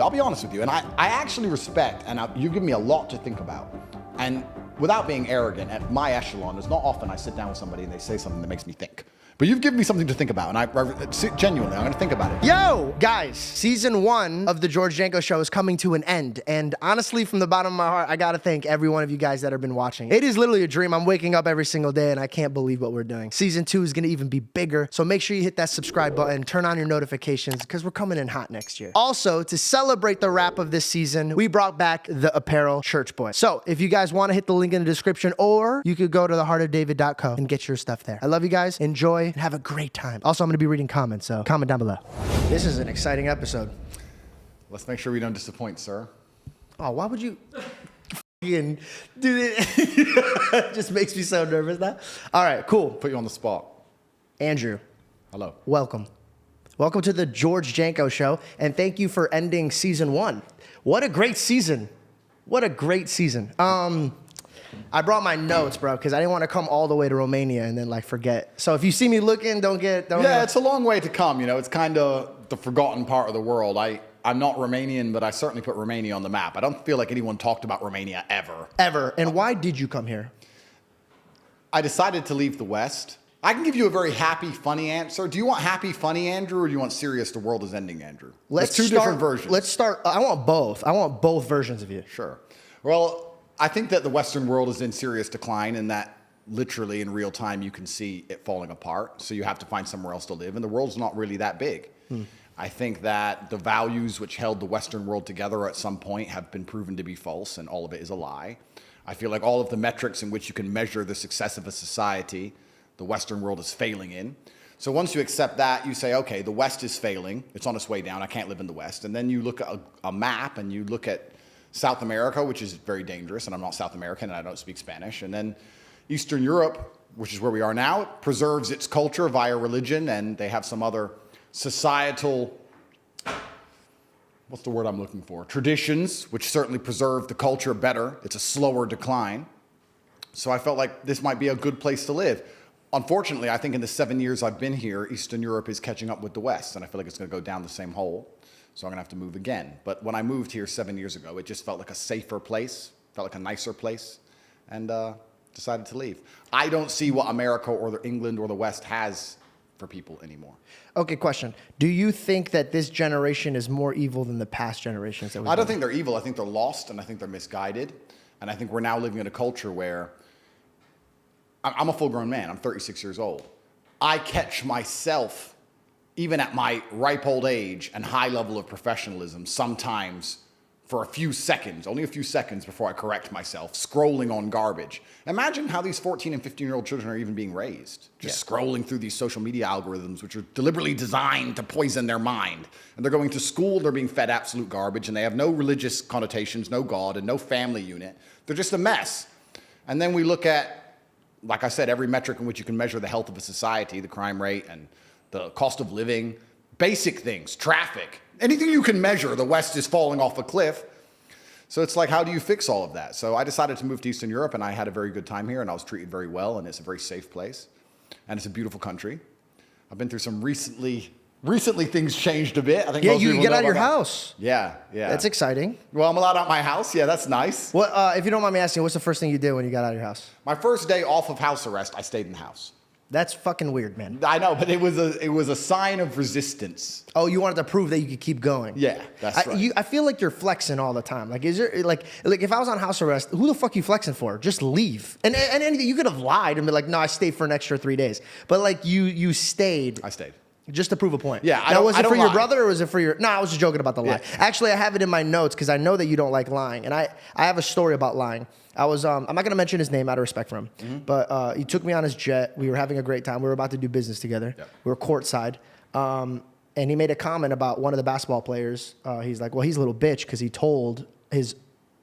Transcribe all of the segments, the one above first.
I'll be honest with you, and I actually respect, and you give me a lot to think about. And without being arrogant, at my echelon, it's not often I sit down with somebody and they say something that makes me think. But you've given me something to think about, and I genuinely, I'm going to think about it. Yo, guys, season 1 of the George Janko Show is coming to an end. And honestly, from the bottom of my heart, I got to thank every one of you guys that have been watching. It is literally a dream. I'm waking up every single day, and I can't believe what we're doing. Season 2 is going to even be bigger. So make sure you hit that subscribe button, turn on your notifications, because we're coming in hot next year. Also, to celebrate the wrap of this season, we brought back the apparel Church Boy. So if you guys want to hit the link in the description, or you could go to theheartofdavid.co and get your stuff there. I love you guys. Enjoy and have a great time. Also, I'm going to be reading comments, so comment down below. This is an exciting episode. Let's make sure we don't disappoint, sir. Oh, why would you do it? Just makes me so nervous now. All right, cool. Put you on the spot. Andrew. Hello. Welcome. Welcome to the George Janko Show, and thank you for ending season 1. What a great season. What a great season. I brought my notes, bro, because I didn't want to come all the way to Romania and then like forget. So if you see me looking, don't. Yeah, it's a long way to come. You know, it's kind of the forgotten part of the world. I'm not Romanian, but I certainly put Romania on the map. I don't feel like anyone talked about Romania ever. Ever. And why did you come here? I decided to leave the West. I can give you a very happy, funny answer. Do you want happy, funny Andrew, or do you want serious, the world is ending Andrew? There's two different versions. Let's start. I want both. I want both versions of you. Sure. Well, I think that the Western world is in serious decline, and that literally in real time you can see it falling apart. So you have to find somewhere else to live, and the world's not really that big. I think that the values which held the Western world together at some point have been proven to be false, and all of it is a lie. I feel like all of the metrics in which you can measure the success of a society, the Western world is failing in. So once you accept that, you say, okay, the West is failing. It's on its way down. I can't live in the West. And then you look at a map, and you look at South America, which is very dangerous, and I'm not South American, and I don't speak Spanish. And then Eastern Europe, which is where we are now, preserves its culture via religion, and they have some other societal, what's the word I'm looking for? Traditions, which certainly preserve the culture better. It's a slower decline. So I felt like this might be a good place to live. Unfortunately, I think in the 7 years I've been here, Eastern Europe is catching up with the West, and I feel like it's going to go down the same hole. So I'm going to have to move again. But when I moved here 7 years ago, it just felt like a safer place, felt like a nicer place, and decided to leave. I don't see what America or England or the West has for people anymore. Okay, question. Do you think that this generation is more evil than the past generations? I don't think they're evil. I think they're lost, and I think they're misguided. And I think we're now living in a culture where I'm a full-grown man. I'm 36 years old. I catch myself, even at my ripe old age and high level of professionalism, sometimes for a few seconds, only a few seconds before I correct myself, scrolling on garbage. Imagine how these 14 and 15-year-old children are even being raised. Just scrolling through these social media algorithms, which are deliberately designed to poison their mind. And they're going to school, they're being fed absolute garbage, and they have no religious connotations, no God, and no family unit. They're just a mess. And then we look at, like I said, every metric in which you can measure the health of a society, the crime rate and the cost of living, basic things, traffic, anything you can measure, the West is falling off a cliff. So it's like, how do you fix all of that? So I decided to move to Eastern Europe, and I had a very good time here, and I was treated very well, and it's a very safe place, and it's a beautiful country. I've been through some recently things changed a bit. I think yeah, you get out of your house. Yeah. That's exciting. Well, I'm allowed out my house. Yeah, that's nice. What, if you don't mind me asking, what's the first thing you did when you got out of your house? My first day off of house arrest, I stayed in the house. That's fucking weird, man. I know, but it was a sign of resistance. Oh, you wanted to prove that you could keep going. Yeah, that's right. I feel like you're flexing all the time. Like, is there like if I was on house arrest, who the fuck you flexing for? Just leave. And anything, you could have lied and be like, no, I stayed for an extra 3 days. But like you stayed. I stayed. Just to prove a point. Yeah. Now, was it for your brother or was it for your? No, I was just joking about the lie. Yeah. Actually, I have it in my notes because I know that you don't like lying, and I have a story about lying. I was I'm not gonna mention his name out of respect for him, but he took me on his jet. We were having a great time. We were about to do business together. Yep. We were courtside, and he made a comment about one of the basketball players. He's like, well, he's a little bitch because he told his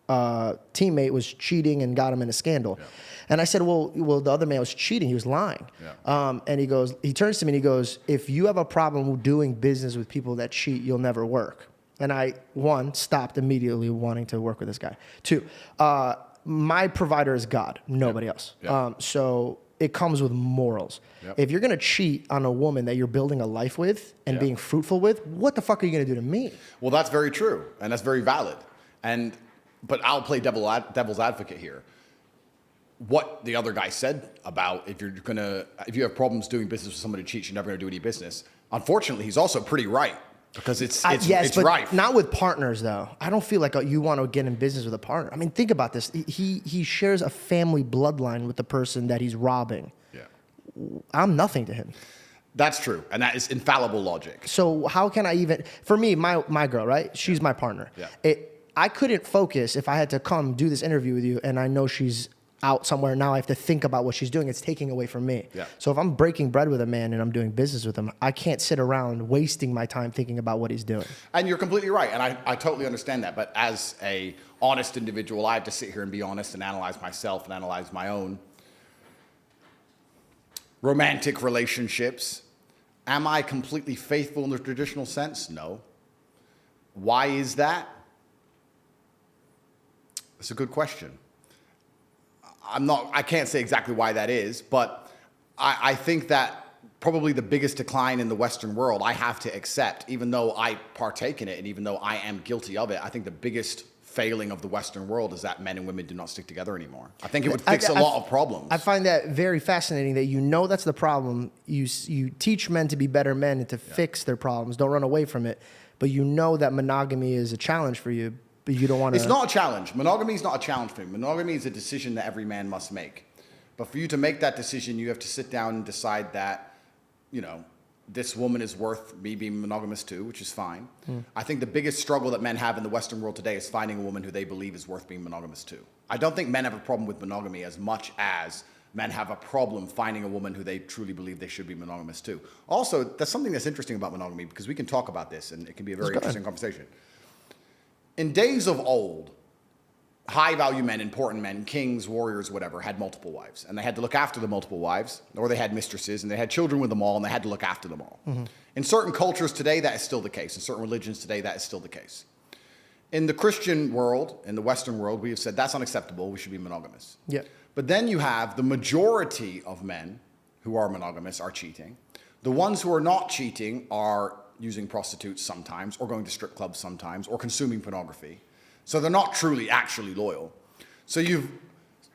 teammate was cheating and got him in a scandal. Yeah. And I said, well, the other man was cheating. He was lying. Yeah. And he turns to me and he goes, if you have a problem doing business with people that cheat, you'll never work. And I, one, stopped immediately wanting to work with this guy. Two, my provider is God, nobody else. Yeah. So it comes with morals. Yep. If you're gonna cheat on a woman that you're building a life with and being fruitful with, what the fuck are you gonna do to me? Well, that's very true, and that's very valid. But I'll play devil's advocate here. What the other guy said about if you have problems doing business with somebody who cheats, you're never gonna do any business. Unfortunately, he's also pretty right, because it's but rife. not with partners though. I don't feel like you want to get in business with a partner. I mean, think about this. He shares a family bloodline with the person that he's robbing. Yeah, I'm nothing to him. that's true, and that is infallible logic. So how can I even? For me, my girl, right? She's my partner. Yeah. I couldn't focus if I had to come do this interview with you, and I know she's out somewhere. Now I have to think about what she's doing. It's taking away from me. Yeah. So if I'm breaking bread with a man and I'm doing business with him, I can't sit around wasting my time thinking about what he's doing. And you're completely right, and I totally understand that. But as a honest individual, I have to sit here and be honest and analyze myself and analyze my own romantic relationships. Am I completely faithful in the traditional sense? No. Why is that? That's a good question. I can't say exactly why that is, but I think that probably the biggest decline in the Western world I have to accept, even though I partake in it and even though I am guilty of it. I think the biggest failing of the Western world is that men and women do not stick together anymore. I think it would fix a lot of problems. I find that very fascinating that you know that's the problem. You teach men to be better men and to fix their problems. Don't run away from it. But you know that monogamy is a challenge for you, but you don't want to... It's not a challenge. Monogamy is not a challenge for me. Monogamy is a decision that every man must make. But for you to make that decision, you have to sit down and decide that, you know, this woman is worth me being monogamous to, which is fine. I think the biggest struggle that men have in the Western world today is finding a woman who they believe is worth being monogamous to. I don't think men have a problem with monogamy as much as men have a problem finding a woman who they truly believe they should be monogamous to. Also, that's something that's interesting about monogamy, because we can talk about this and it can be a very interesting conversation. In days of old, high-value men, important men, kings, warriors, whatever, had multiple wives. And they had to look after the multiple wives, or they had mistresses, and they had children with them all, and they had to look after them all. In certain cultures today, that is still the case. In certain religions today, that is still the case. In the Christian world, in the Western world, we have said that's unacceptable. We should be monogamous. Yeah. But then you have the majority of men who are monogamous are cheating. The ones who are not cheating are using prostitutes sometimes, or going to strip clubs sometimes, or consuming pornography. So they're not truly, actually loyal. So you've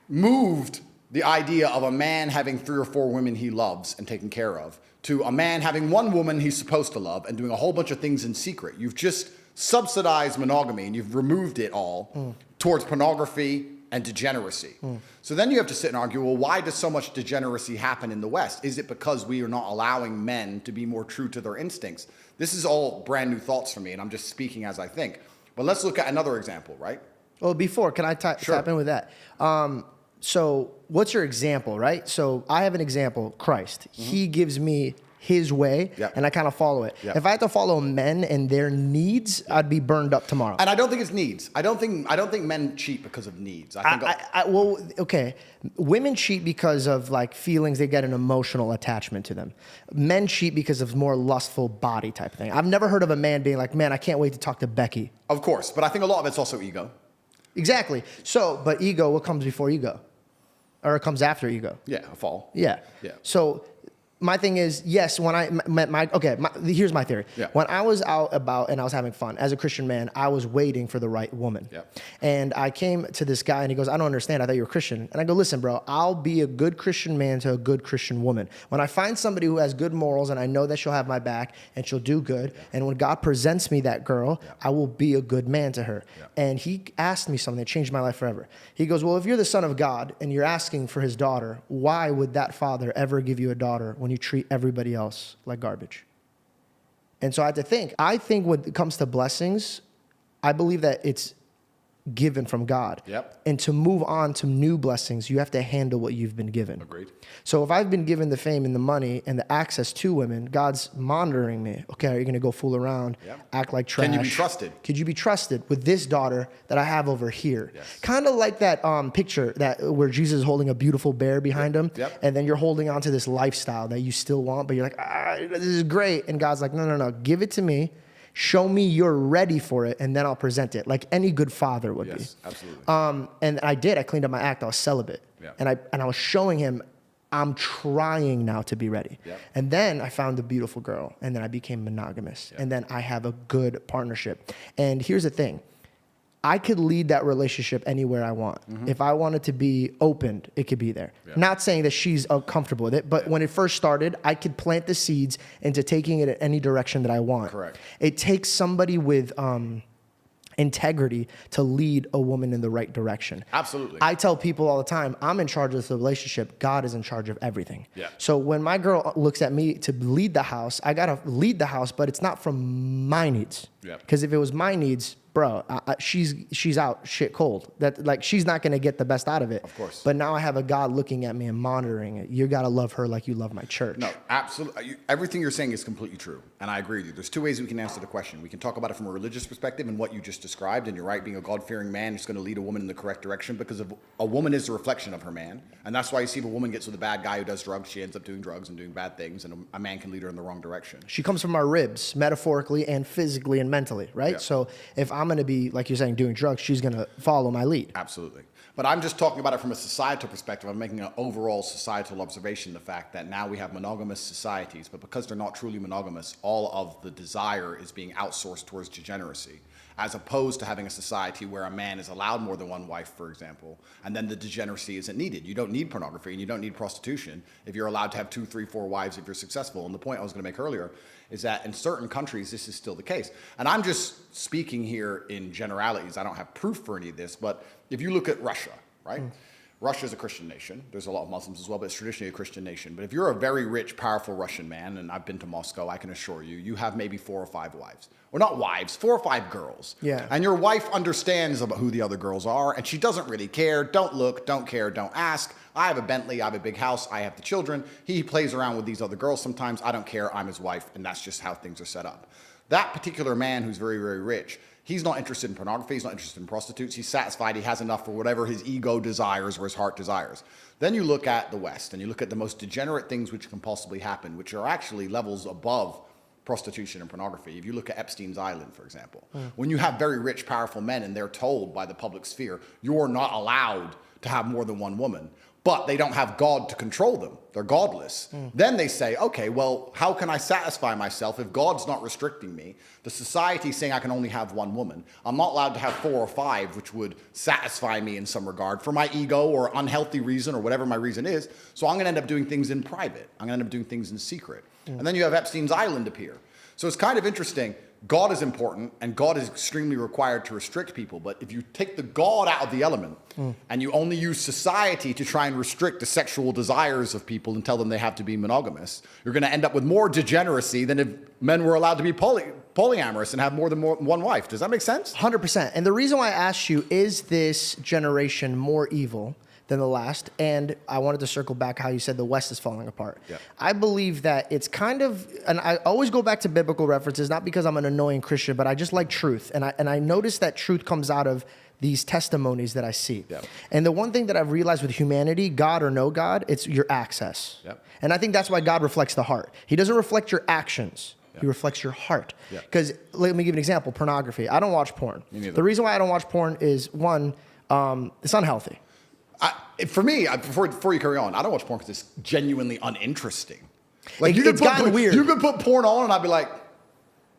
moved the idea of a man having 3 or 4 women he loves and taking care of to a man having 1 woman he's supposed to love and doing a whole bunch of things in secret. You've just subsidized monogamy and you've removed it all towards pornography and degeneracy. So then you have to sit and argue, well, why does so much degeneracy happen in the West? Is it because we are not allowing men to be more true to their instincts? This is all brand new thoughts for me, and I'm just speaking as I think. But let's look at another example, right? Well, before, can I tap in with that? So what's your example, right? So I have an example, Christ. He gives me his way, and I kind of follow it. If I had to follow men and their needs, I'd be burned up tomorrow. And I don't think it's needs. I don't think men cheat because of needs. Well, okay. Women cheat because of like feelings. They get an emotional attachment to them. Men cheat because of more lustful body type thing. I've never heard of a man being like, man, I can't wait to talk to Becky. Of course, but I think a lot of it's also ego. Exactly. So, but ego, what comes before ego? Or it comes after ego? Yeah, a fall. Yeah. So my thing is, yes, when I met here's my theory. When I was out about and I was having fun, as a Christian man, I was waiting for the right woman. And I came to this guy and he goes, I don't understand. I thought you were Christian. And I go, listen, bro, I'll be a good Christian man to a good Christian woman. When I find somebody who has good morals and I know that she'll have my back and she'll do good, and when God presents me that girl, I will be a good man to her. And he asked me something that changed my life forever. He goes, well, if you're the son of God and you're asking for his daughter, why would that father ever give you a daughter when you treat everybody else like garbage? And so I had to think. I think when it comes to blessings, I believe that it's given from God. And to move on to new blessings, you have to handle what you've been given. Agreed. So if I've been given the fame and the money and the access to women, God's monitoring me. Okay, are you going to go fool around, act like trash? Can you be trusted? Could you be trusted with this daughter that I have over here? Kind of like that picture where Jesus is holding a beautiful bear behind him, and then you're holding on to this lifestyle that you still want, but you're like, this is great. And God's like, no, give it to me. Show me you're ready for it, and then I'll present it, like any good father would be. Absolutely. And I did. I cleaned up my act. I was celibate. And I was showing him, I'm trying now to be ready. Yep. And then I found a beautiful girl, and then I became monogamous. Yep. And then I have a good partnership. And here's the thing. I could lead that relationship anywhere I want. If I wanted to be opened, it could be there. Yeah. Not saying that she's comfortable with it, but when it first started, I could plant the seeds into taking it in any direction that I want. Correct. It takes somebody with integrity to lead a woman in the right direction. Absolutely. I tell people all the time, I'm in charge of the relationship. God is in charge of everything. Yeah. So when my girl looks at me to lead the house, I got to lead the house, but it's not from my needs. Yeah. Because if it was my needs, bro, she's out shit cold. That like she's not gonna get the best out of it. Of course. But now I have a God looking at me and monitoring it. You gotta love her like you love my church. No, absolutely. Everything you're saying is completely true, and I agree with you. There's two ways we can answer the question. We can talk about it from a religious perspective and what you just described, and you're right, being a God-fearing man is going to lead a woman in the correct direction because a woman is a reflection of her man, and that's why you see if a woman gets with a bad guy who does drugs, she ends up doing drugs and doing bad things, and a man can lead her in the wrong direction. She comes from our ribs, metaphorically and physically and mentally, right? Yeah. So if I'm gonna be, like you're saying, doing drugs, she's gonna follow my lead. Absolutely. But I'm just talking about it from a societal perspective. I'm making an overall societal observation, the fact that now we have monogamous societies, but because they're not truly monogamous, all of the desire is being outsourced towards degeneracy, as opposed to having a society where a man is allowed more than one wife, for example, and then the degeneracy isn't needed. You don't need pornography and you don't need prostitution if you're allowed to have 2, 3, 4 wives if you're successful. And the point I was going to make earlier is that in certain countries, this is still the case. And I'm just speaking here in generalities. I don't have proof for any of this, but if you look at Russia, right? Russia is a Christian nation. There's a lot of Muslims as well, but it's traditionally a Christian nation. But if you're a very rich, powerful Russian man, and I've been to Moscow, I can assure you, you have maybe 4 or 5 wives. Or not wives, 4 or 5 girls. Yeah. And your wife understands about who the other girls are, and she doesn't really care. Don't look, don't care, don't ask. I have a Bentley, I have a big house, I have the children. He plays around with these other girls sometimes. I don't care, I'm his wife, and that's just how things are set up. That particular man who's very, very rich, he's not interested in pornography. He's not interested in prostitutes. He's satisfied. He has enough for whatever his ego desires or his heart desires. Then you look at the West and you look at the most degenerate things which can possibly happen, which are actually levels above prostitution and pornography. If you look at Epstein's Island, for example, when you have very rich, powerful men and they're told by the public sphere, you're not allowed to have more than one woman, but they don't have God to control them. They're godless. Then they say, okay, well, how can I satisfy myself if God's not restricting me? The society's saying I can only have one woman. I'm not allowed to have 4 or 5, which would satisfy me in some regard for my ego or unhealthy reason or whatever my reason is. So I'm going to end up doing things in private. I'm going to end up doing things in secret. And then you have Epstein's Island appear. So it's kind of interesting. God is important, and God is extremely required to restrict people. But if you take the God out of the element and you only use society to try and restrict the sexual desires of people and tell them they have to be monogamous, you're going to end up with more degeneracy than if men were allowed to be polyamorous and have more than one wife. Does that make sense? 100%. And the reason why I asked you, is this generation more evil than the last? And I wanted to circle back how you said the West is falling apart. Yeah. I believe that it's kind of, and I always go back to biblical references, not because I'm an annoying Christian, but I just like truth. And I notice that truth comes out of these testimonies that I see. Yeah. And the one thing that I've realized with humanity, God or no God, it's your access. Yeah. And I think that's why God reflects the heart. He doesn't reflect your actions. He reflects your heart. Because let me give you an example, pornography. I don't watch porn. Me neither. The reason why I don't watch porn is, one, it's unhealthy. For me, before you carry on, I don't watch porn because it's genuinely uninteresting. Like It's gotten weird. You could put porn on, and I'd be like,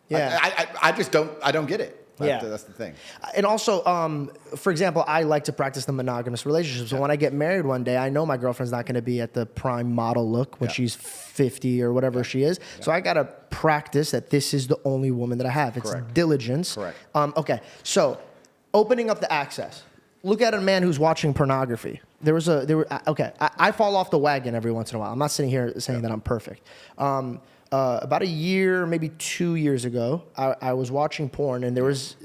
Yeah. I just don't get it. That's the thing. And also, for example, I like to practice the monogamous relationship. So when I get married one day, I know my girlfriend's not going to be at the prime model look when she's 50 or whatever she is. So I got to practice that this is the only woman that I have. It's Correct. diligence. Correct. Okay. So opening up the access. Look at a man who's watching pornography. I fall off the wagon every once in a while. I'm not sitting here saying that I'm perfect. About a year, maybe 2 years ago, I was watching porn, and there was,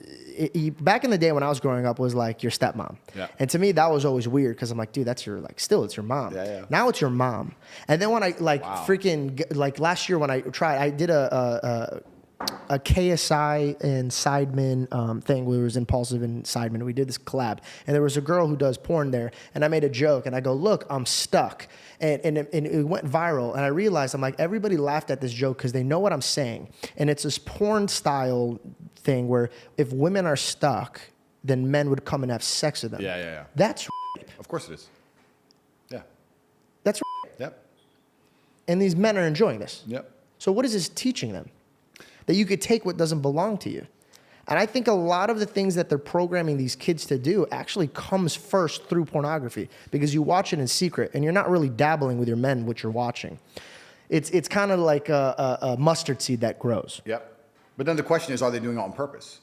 back in the day when I was growing up, was like your stepmom. Yeah. And to me, that was always weird because I'm like, dude, that's it's your mom. Yeah. Now it's your mom. And then when I last year when I tried, I did a KSI and Sidemen thing where it was Impulsive and Sidemen. We did this collab, and there was a girl who does porn there, and I made a joke, and I go, look, I'm stuck. And it went viral, and I realized, I'm like, everybody laughed at this joke because they know what I'm saying. And it's this porn style thing where if women are stuck, then men would come and have sex with them. Yeah. That's Of course it is. Yeah. That's Yep. And these men are enjoying this. Yep. So what is this teaching them? That you could take what doesn't belong to you. And I think a lot of the things that they're programming these kids to do actually comes first through pornography, because you watch it in secret and you're not really dabbling with your men what you're watching. It's kind of like a mustard seed that grows. Yep. But then the question is, are they doing it on purpose?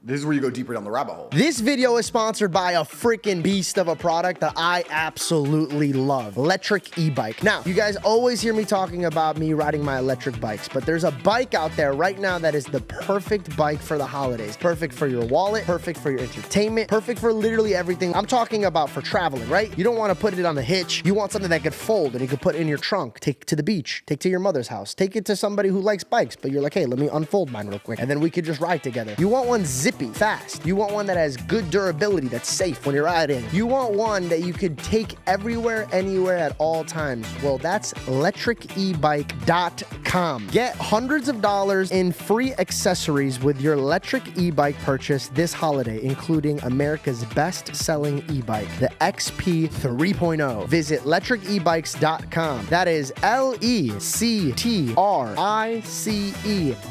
This is where you go deeper down the rabbit hole. This video is sponsored by a freaking beast of a product that I absolutely love, electric e-bike. Now, you guys always hear me talking about me riding my electric bikes, but there's a bike out there right now that is the perfect bike for the holidays. Perfect for your wallet, perfect for your entertainment, perfect for literally everything. I'm talking about for traveling, right? You don't want to put it on the hitch. You want something that could fold and you could put in your trunk, take to the beach, take to your mother's house, take it to somebody who likes bikes, but you're like, hey, let me unfold mine real quick, and then we could just ride together. You want one zippy, fast. You want one that has good durability, that's safe when you're riding. You want one that you could take everywhere, anywhere, at all times. Well, that's electricebike.com. Get hundreds of dollars in free accessories with your electric e-bike purchase this holiday, including America's best-selling e-bike, the XP 3.0. Visit electricebikes.com. That is LECTRICE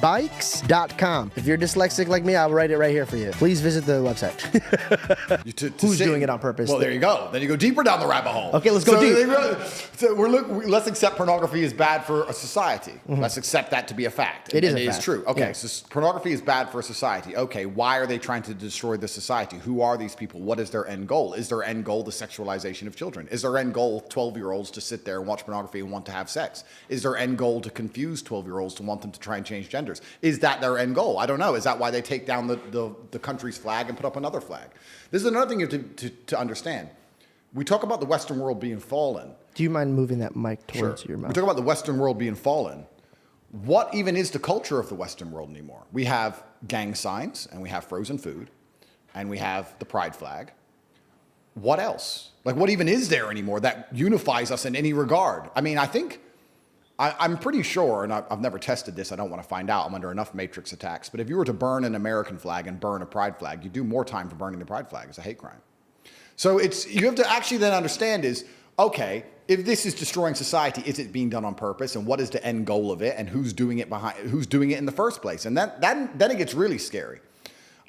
bikes.com. If you're dyslexic like me, I'll write it right here for you. Please visit the website. Who's doing it on purpose? Well, there you go. Then you go deeper down the rabbit hole. Okay, let's go deep. Let's accept pornography is bad for a society. Let's accept that to be a fact. It is a fact. It is true. Okay, yeah. So pornography is bad for a society. Okay, why are they trying to destroy the society? Who are these people? What is their end goal? Is their end goal the sexualization of children? Is their end goal 12-year-olds to sit there and watch pornography and want to have sex? Is their end goal to confuse 12-year-olds to want them to try and change genders? Is that their end goal? I don't know. Is that why they take down the country's flag and put up another flag? This is another thing you have to understand. We talk about the Western world being fallen. Do you mind moving that mic towards your mouth? We talk about the Western world being fallen. What even is the culture of the Western world anymore? We have gang signs, and we have frozen food, and we have the pride flag. What else? Like, what even is there anymore that unifies us in any regard? I mean, I'm pretty sure, and I've never tested this, I don't want to find out, I'm under enough matrix attacks, but if you were to burn an American flag and burn a pride flag, you do more time for burning the pride flag. It's a hate crime. So you have to actually then understand is, okay, if this is destroying society, is it being done on purpose? And what is the end goal of it? And who's doing it in the first place? And then it gets really scary.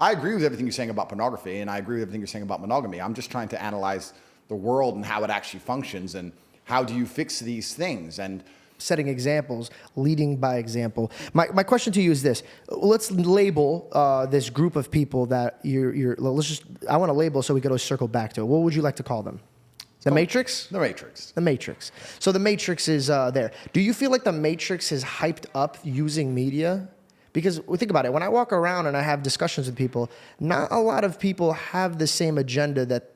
I agree with everything you're saying about pornography, and I agree with everything you're saying about monogamy. I'm just trying to analyze the world and how it actually functions, and how do you fix these things? And setting examples, leading by example. My question to you is this. Let's label this group of people that I want to label so we can circle back to it. What would you like to call them? The Matrix? The Matrix. The Matrix. So the Matrix is there. Do you feel like the Matrix is hyped up using media? Because think about it. When I walk around and I have discussions with people, not a lot of people have the same agenda that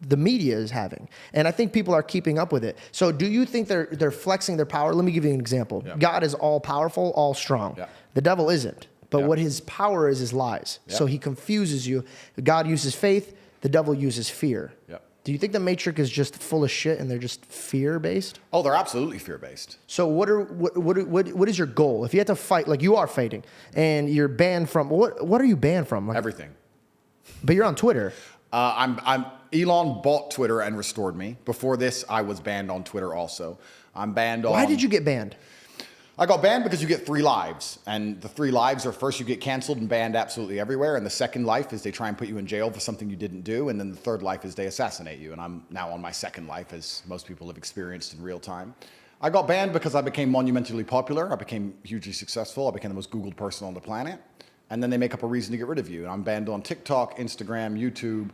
the media is having. And I think people are keeping up with it. So do you think they're flexing their power? Let me give you an example. Yeah. God is all powerful, all strong. Yeah. The devil isn't. But what his power is lies. Yeah. So he confuses you. God uses faith. The devil uses fear. Yeah. Do you think the Matrix is just full of shit and they're just fear-based? Oh, they're absolutely fear-based. So what is your goal? If you had to fight, like you are fighting, and you're banned from, what are you banned from? Like, everything. But you're on Twitter. Elon bought Twitter and restored me. Before this, I was banned on Twitter also. I'm banned on... Why did you get banned? I got banned because you get 3 lives. And the 3 lives are, first you get canceled and banned absolutely everywhere. And the second life is they try and put you in jail for something you didn't do. And then the third life is they assassinate you. And I'm now on my second life, as most people have experienced in real time. I got banned because I became monumentally popular. I became hugely successful. I became the most Googled person on the planet. And then they make up a reason to get rid of you. And I'm banned on TikTok, Instagram, YouTube,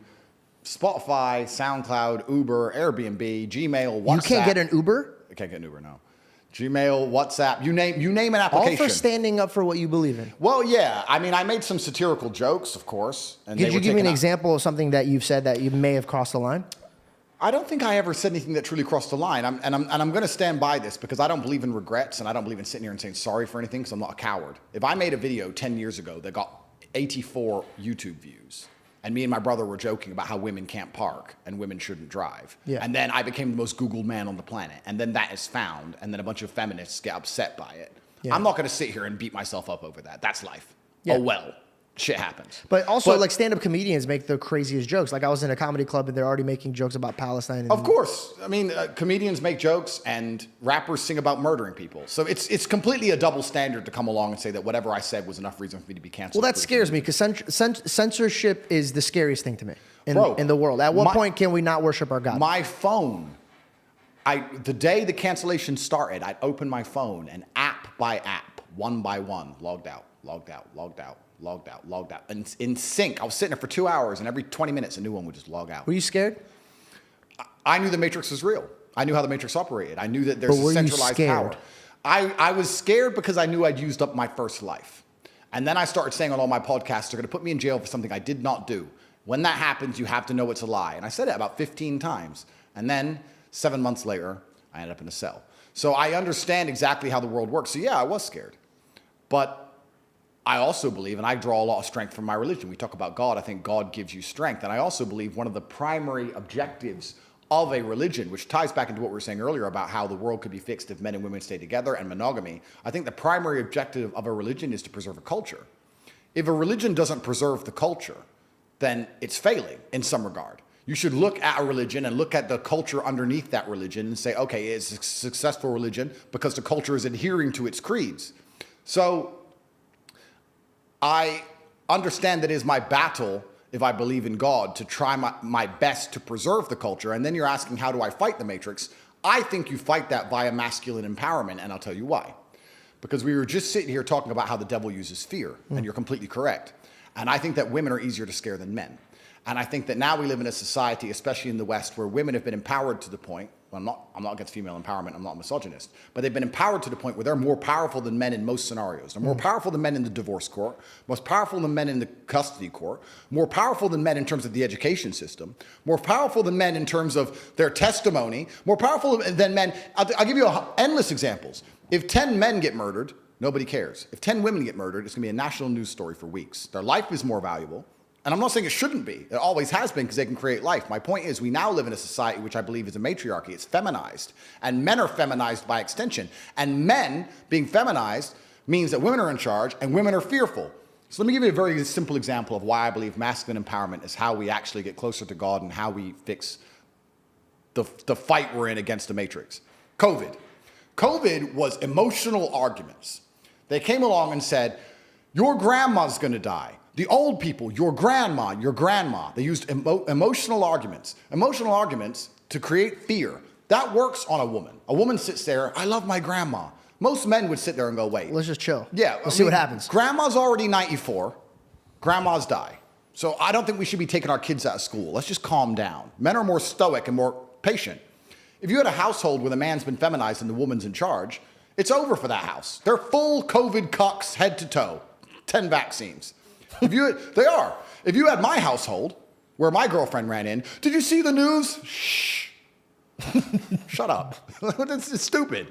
Spotify, SoundCloud, Uber, Airbnb, Gmail, WhatsApp. You can't get an Uber? I can't get an Uber, no. Gmail, WhatsApp, you name an application. All for standing up for what you believe in. Well, yeah. I mean, I made some satirical jokes, of course. And Could you give me an example of something that you've said that you may have crossed the line? I don't think I ever said anything that truly crossed the line. I'm going to stand by this because I don't believe in regrets, and I don't believe in sitting here and saying sorry for anything because I'm not a coward. If I made a video 10 years ago that got 84 YouTube views, and me and my brother were joking about how women can't park and women shouldn't drive. Yeah. And then I became the most Googled man on the planet. And then that is found. And then a bunch of feminists get upset by it. Yeah. I'm not going to sit here and beat myself up over that. That's life. Yeah. Oh, well. shit happens. But also, like, stand-up comedians make the craziest jokes. Like, I was in a comedy club, and they're already making jokes about Palestine. And Of course. I mean, comedians make jokes, and rappers sing about murdering people. So it's completely a double standard to come along and say that whatever I said was enough reason for me to be canceled. Well, that scares me, because censorship is the scariest thing to me Bro, in the world. At what point can we not worship our God? My phone, the day the cancellation started, I'd open my phone, and app by app, one by one, logged out, logged out, logged out, logged out, logged out. And in sync, I was sitting there for 2 hours, and every 20 minutes, a new one would just log out. Were you scared? I knew the Matrix was real. I knew how the Matrix operated. I knew that there's a centralized power. I was scared because I knew I'd used up my first life. And then I started saying on all my podcasts, they're going to put me in jail for something I did not do. When that happens, you have to know it's a lie. And I said it about 15 times. And then 7 months later, I ended up in a cell. So I understand exactly how the world works. So yeah, I was scared. But I also believe, and I draw a lot of strength from my religion. We talk about God. I think God gives you strength. And I also believe one of the primary objectives of a religion, which ties back into what we were saying earlier about how the world could be fixed if men and women stay together and monogamy. I think the primary objective of a religion is to preserve a culture. If a religion doesn't preserve the culture, then it's failing in some regard. You should look at a religion and look at the culture underneath that religion and say, okay, it's a successful religion because the culture is adhering to its creeds. So I understand that it is my battle, if I believe in God, to try my best to preserve the culture. And then you're asking, how do I fight the Matrix? I think you fight that via masculine empowerment, and I'll tell you why. Because we were just sitting here talking about how the devil uses fear, and you're completely correct. And I think that women are easier to scare than men. And I think that now we live in a society, especially in the West, where women have been empowered to the point, well, I'm not against female empowerment, I'm not a misogynist, but they've been empowered to the point where they're more powerful than men in most scenarios. They're more powerful than men in the divorce court, most powerful than men in the custody court, more powerful than men in terms of the education system, more powerful than men in terms of their testimony, more powerful than men. I'll give you endless examples. If 10 men get murdered, nobody cares. If 10 women get murdered, it's going to be a national news story for weeks. Their life is more valuable. And I'm not saying it shouldn't be. It always has been because they can create life. My point is we now live in a society which I believe is a matriarchy. It's feminized. And men are feminized by extension. And men being feminized means that women are in charge and women are fearful. So let me give you a very simple example of why I believe masculine empowerment is how we actually get closer to God and how we fix the fight we're in against the Matrix. COVID. COVID was emotional arguments. They came along and said, your grandma's going to die. The old people, your grandma, your grandma. They used emotional arguments. Emotional arguments to create fear. That works on a woman. A woman sits there, I love my grandma. Most men would sit there and go, wait. Let's just chill. Yeah. We'll see what happens. Grandma's already 94. Grandmas die. So I don't think we should be taking our kids out of school. Let's just calm down. Men are more stoic and more patient. If you had a household where the man's been feminized and the woman's in charge, it's over for that house. They're full COVID cucks head to toe. 10 vaccines. They are. If you had my household, where my girlfriend ran in, did you see the news? Shh. Shut up. It's stupid.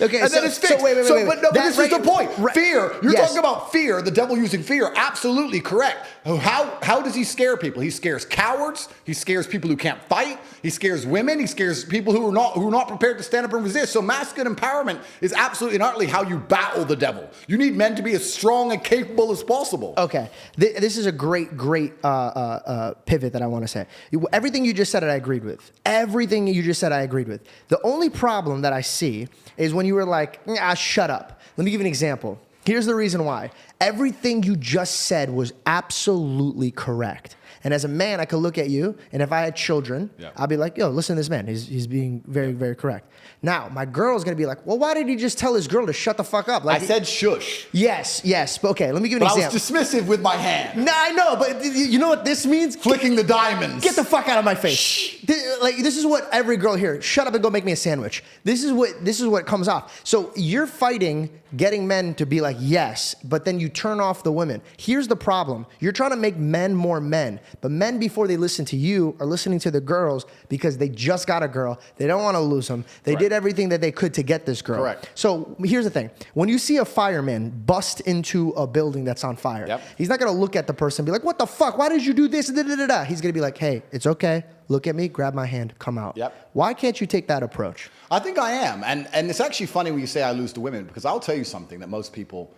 Okay, and then it's fixed. So wait. But this is the point. Fear. You're yes. talking about fear, the devil using fear. Absolutely correct. How does he scare people? He scares cowards. He scares people who can't fight. He scares women. He scares people who are not prepared to stand up and resist. So masculine empowerment is absolutely and utterly how you battle the devil. You need men to be as strong and capable as possible. Okay. This is a great pivot that I want to say. Everything you just said, I agreed with. Everything you just said, I agreed with. The only problem that I see is when you were like, shut up. Let me give you an example. Here's the reason why. Everything you just said was absolutely correct. And as a man, I could look at you, and if I had children, I'd be like, yo, listen to this man. He's being very, very correct. Now, my girl's going to be like, well, why did he just tell his girl to shut the fuck up? Like, I said shush. Yes. But okay, let me give you an example. I was dismissive with my hand. No, I know, but you know what this means? Flicking the diamonds. Get the fuck out of my face. Shh. This is what every girl here, shut up and go make me a sandwich. This is what comes off. So you're fighting getting men to be like, yes, but then you turn off the women. Here's the problem. You're trying to make men more men, but men, before they listen to you, are listening to the girls because they just got a girl. They don't want to lose them. They did everything that they could to get this girl. Correct. So here's the thing. When you see a fireman bust into a building that's on fire, he's not going to look at the person and be like, what the fuck? Why did you do this? He's going to be like, hey, it's okay. Look at me, grab my hand, come out. Why can't you take that approach? I think I am. And it's actually funny when you say I lose to women, because I'll tell you something that most people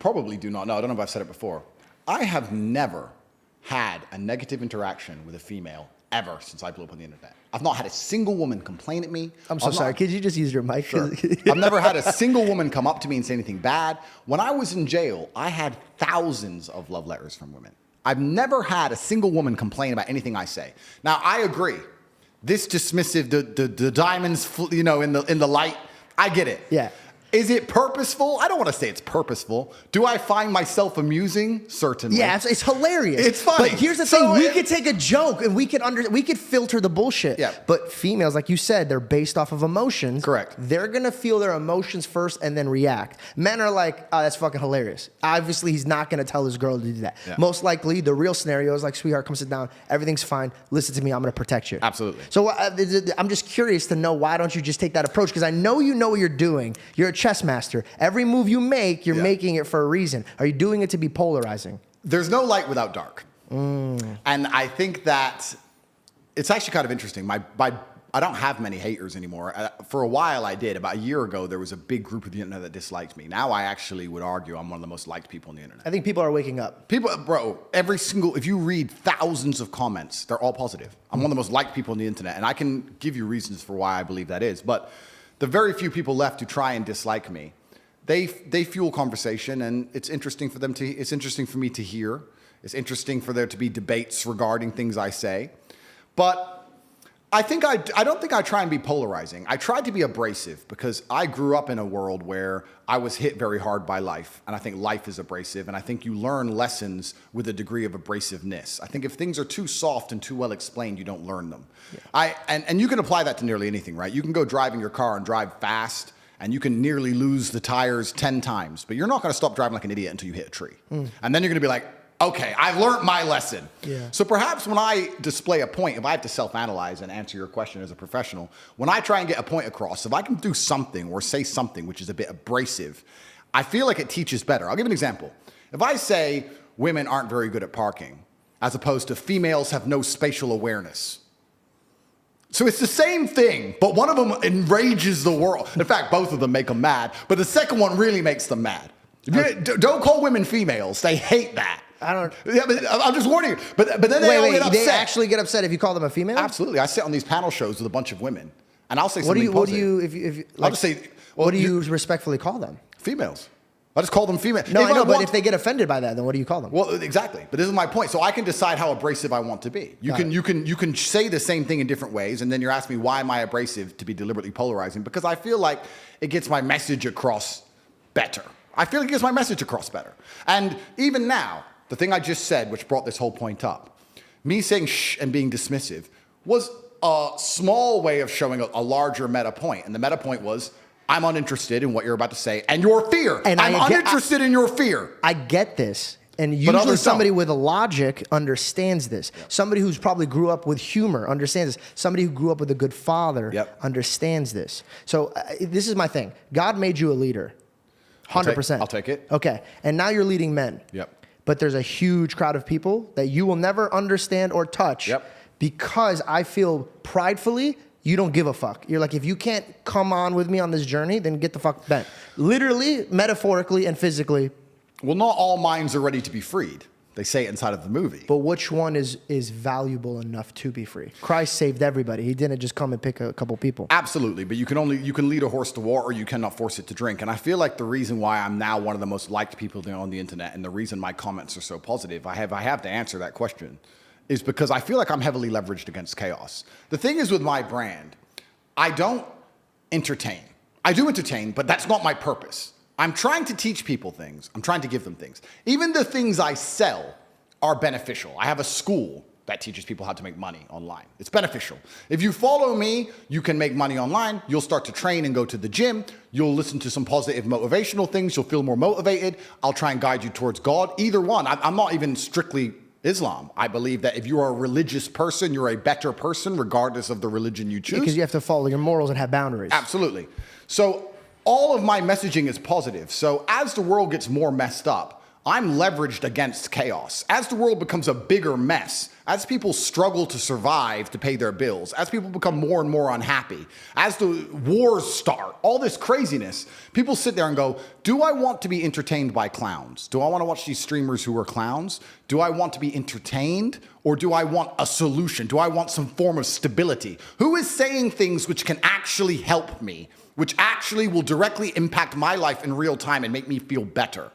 probably do not know. I don't know if I've said it before. I have never had a negative interaction with a female ever since I blew up on the internet. I've not had a single woman complain at me. I'm so sorry. Could you just use your mic? Sure. I've never had a single woman come up to me and say anything bad. When I was in jail, I had thousands of love letters from women. I've never had a single woman complain about anything I say. Now, I agree. This dismissive, the diamonds, in the light, I get it. Yeah. Is it purposeful? I don't want to say it's purposeful. Do I find myself amusing? Certainly. Yeah, it's hilarious. It's funny. But here's the thing: we could take a joke and we could filter the bullshit. Yeah. But females, like you said, they're based off of emotions. Correct. They're gonna feel their emotions first and then react. Men are like, oh, that's fucking hilarious. Obviously, he's not gonna tell his girl to do that. Yeah. Most likely, the real scenario is like, sweetheart, come sit down. Everything's fine. Listen to me. I'm gonna protect you. Absolutely. So I'm just curious to know, why don't you just take that approach? Because I know you know what you're doing. You're a chess master. Every move you make, you're making it for a reason. Are you doing it to be polarizing? There's no light without dark. And I think that it's actually kind of interesting. I don't have many haters anymore. For a while I did. About a year ago, there was a big group of the internet that disliked me. Now I actually would argue I'm one of the most liked people on the internet. I think people are waking up. People, bro, if you read thousands of comments, they're all positive. I'm one of the most liked people on the internet, and I can give you reasons for why I believe that is. But the very few people left who try and dislike me, they fuel conversation, and it's interesting for me to hear. It's interesting for there to be debates regarding things I say. But I don't think I try and be polarizing. I try to be abrasive because I grew up in a world where I was hit very hard by life, and I think life is abrasive, and I think you learn lessons with a degree of abrasiveness. I think if things are too soft and too well explained, you don't learn them. Yeah. And you can apply that to nearly anything, right? You can go driving your car and drive fast, and you can nearly lose the tires 10 times, but you're not going to stop driving like an idiot until you hit a tree. And then you're going to be like, okay, I've learned my lesson. Yeah. So perhaps when I display a point, if I have to self-analyze and answer your question as a professional, when I try and get a point across, if I can do something or say something which is a bit abrasive, I feel like it teaches better. I'll give an example. If I say women aren't very good at parking, as opposed to females have no spatial awareness. So it's the same thing, but one of them enrages the world. In fact, both of them make them mad, but the second one really makes them mad. Don't call women females. They hate that. I don't. Yeah, but I'm just warning you. But then they all get upset. They actually get upset if you call them a female? Absolutely. I sit on these panel shows with a bunch of women, and I'll say something positive. I'll just say, what do you respectfully call them? Females. I just call them female. No, I know, but if they get offended by that, then what do you call them? Well, exactly. But this is my point. So I can decide how abrasive I want to be. You can say the same thing in different ways, and then you're asking me why am I abrasive to be deliberately polarizing? Because I feel like it gets my message across better. I feel like it gets my message across better. And even now, the thing I just said, which brought this whole point up, me saying shh and being dismissive was a small way of showing a larger meta point. And the meta point was, I'm uninterested in what you're about to say and your fear. And I'm uninterested in your fear. I get this. And usually somebody with a logic understands this. Yep. Somebody who's probably grew up with humor understands this. Somebody who grew up with a good father understands this. So this is my thing. God made you a leader. 100%. I'll take it. Okay. And now you're leading men. Yep. But there's a huge crowd of people that you will never understand or touch because I feel pridefully you don't give a fuck. You're like, if you can't come on with me on this journey, then get the fuck bent. Literally, metaphorically, and physically. Well, not all minds are ready to be freed. They say it inside of the movie. But which one is valuable enough to be free? Christ saved everybody. He didn't just come and pick a couple people. Absolutely, but you can lead a horse to water, or you cannot force it to drink. And I feel like the reason why I'm now one of the most liked people on the internet, and the reason my comments are so positive, I have to answer that question, is because I feel like I'm heavily leveraged against chaos. The thing is with my brand, I don't entertain. I do entertain, but that's not my purpose. I'm trying to teach people things. I'm trying to give them things. Even the things I sell are beneficial. I have a school that teaches people how to make money online. It's beneficial. If you follow me, you can make money online. You'll start to train and go to the gym. You'll listen to some positive motivational things. You'll feel more motivated. I'll try and guide you towards God. Either one. I'm not even strictly Islam. I believe that if you are a religious person, you're a better person regardless of the religion you choose. Because you have to follow your morals and have boundaries. Absolutely. So all of my messaging is positive. So as the world gets more messed up, I'm leveraged against chaos. As the world becomes a bigger mess, as people struggle to survive to pay their bills, as people become more and more unhappy, as the wars start, all this craziness, people sit there and go, do I want to be entertained by clowns? Do I want to watch these streamers who are clowns? Do I want to be entertained? Or do I want a solution? Do I want some form of stability? Who is saying things which can actually help me, which actually will directly impact my life in real time and make me feel better?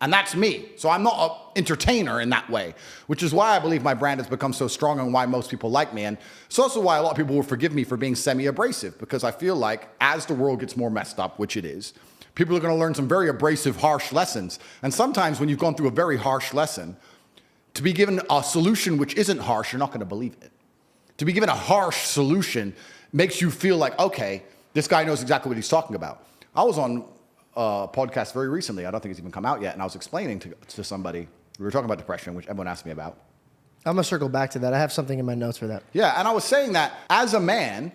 And that's me. So I'm not an entertainer in that way, which is why I believe my brand has become so strong and why most people like me. And it's also why a lot of people will forgive me for being semi-abrasive, because I feel like as the world gets more messed up, which it is, people are going to learn some very abrasive, harsh lessons. And sometimes when you've gone through a very harsh lesson, to be given a solution which isn't harsh, you're not going to believe it. To be given a harsh solution makes you feel like, okay, this guy knows exactly what he's talking about. I was on podcast very recently. I don't think it's even come out yet. And I was explaining to somebody, we were talking about depression, which everyone asked me about. I'm going to circle back to that. I have something in my notes for that. Yeah, and I was saying that as a man,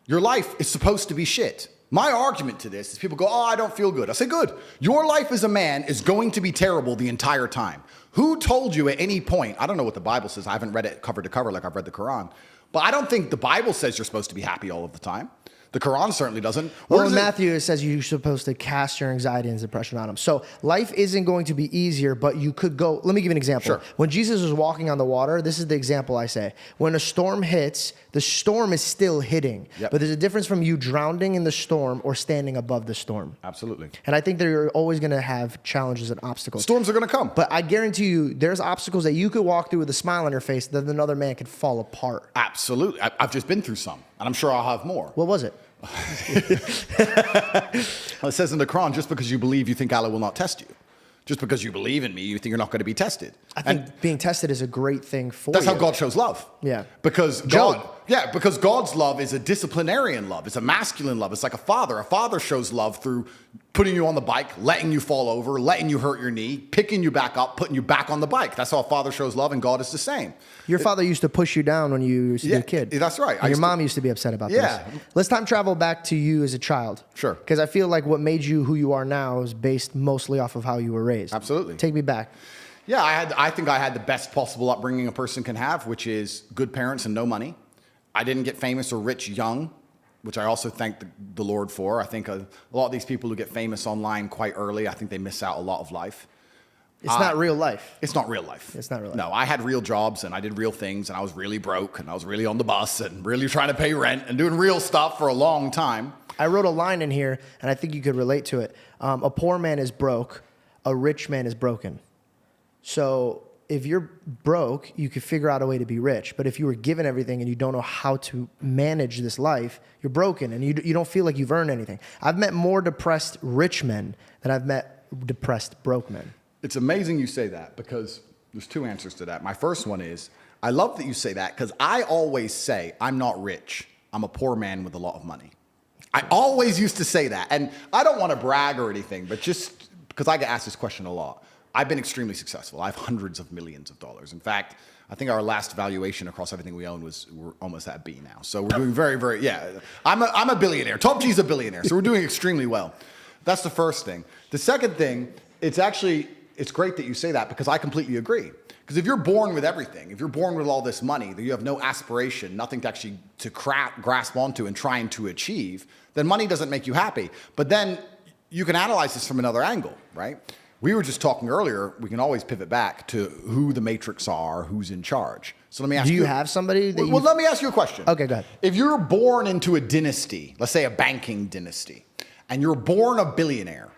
your life is supposed to be shit. My argument to this is people go, oh, I don't feel good. I say, good. Your life as a man is going to be terrible the entire time. Who told you at any point, I don't know what the Bible says. I haven't read it cover to cover like I've read the Quran. But I don't think the Bible says you're supposed to be happy all of the time. The Quran certainly doesn't. Well, in Matthew, it says you're supposed to cast your anxiety and depression on him. So life isn't going to be easier, but you could go. Let me give you an example. Sure. When Jesus was walking on the water, this is the example I say. When a storm hits, the storm is still hitting. Yep. But there's a difference from you drowning in the storm or standing above the storm. Absolutely. And I think that you're always going to have challenges and obstacles. Storms are going to come. But I guarantee you, there's obstacles that you could walk through with a smile on your face that another man could fall apart. Absolutely. I've just been through some, and I'm sure I'll have more. What was it? Well, it says in the Quran, just because you believe, you think Allah will not test you. Just because you believe in me, you think you're not going to be tested. I think being tested is a great thing for That's you. how God shows love. Yeah. Because because God's love is a disciplinarian love. It's a masculine love. It's like a father. A father shows love through putting you on the bike, letting you fall over, letting you hurt your knee, picking you back up, putting you back on the bike. That's how a father shows love, and God is the same. Your father used to push you down when you used to be a kid. That's right. And your mom used to be upset about Yeah. this. Let's time travel back to you as a child. Sure. Because I feel like what made you who you are now is based mostly off of how you were raised. Absolutely. Take me back. Yeah, I think I had the best possible upbringing a person can have, which is good parents and no money. I didn't get famous or rich young, which I also thank the Lord for. I think a lot of these people who get famous online quite early, I think they miss out a lot of life. It's not real life. It's not real life. It's not real life. No, I had real jobs and I did real things and I was really broke and I was really on the bus and really trying to pay rent and doing real stuff for a long time. I wrote a line in here, and I think you could relate to it. A poor man is broke. A rich man is broken. So if you're broke, you could figure out a way to be rich. But if you were given everything and you don't know how to manage this life, you're broken and you don't feel like you've earned anything. I've met more depressed rich men than I've met depressed broke men. It's amazing you say that because there's two answers to that. My first one is, I love that you say that because I always say, I'm not rich. I'm a poor man with a lot of money. I always used to say that. And I don't want to brag or anything, but just because I get asked this question a lot. I've been extremely successful. I have hundreds of millions of dollars. In fact, I think our last valuation across everything we own we're almost at B now. So we're doing very, very, yeah. I'm a billionaire. Top G's a billionaire. So we're doing extremely well. That's the first thing. The second thing, it's great that you say that because I completely agree. Because if you're born with everything, if you're born with all this money, that you have no aspiration, nothing to actually grasp onto and trying to achieve, then money doesn't make you happy. But then you can analyze this from another angle, right? We were just talking earlier, we can always pivot back to who the matrix are, who's in charge. So let me ask you. Do you have somebody that Well, let me ask you a question. Okay, go ahead. If you're born into a dynasty, let's say a banking dynasty, and you're born a billionaire,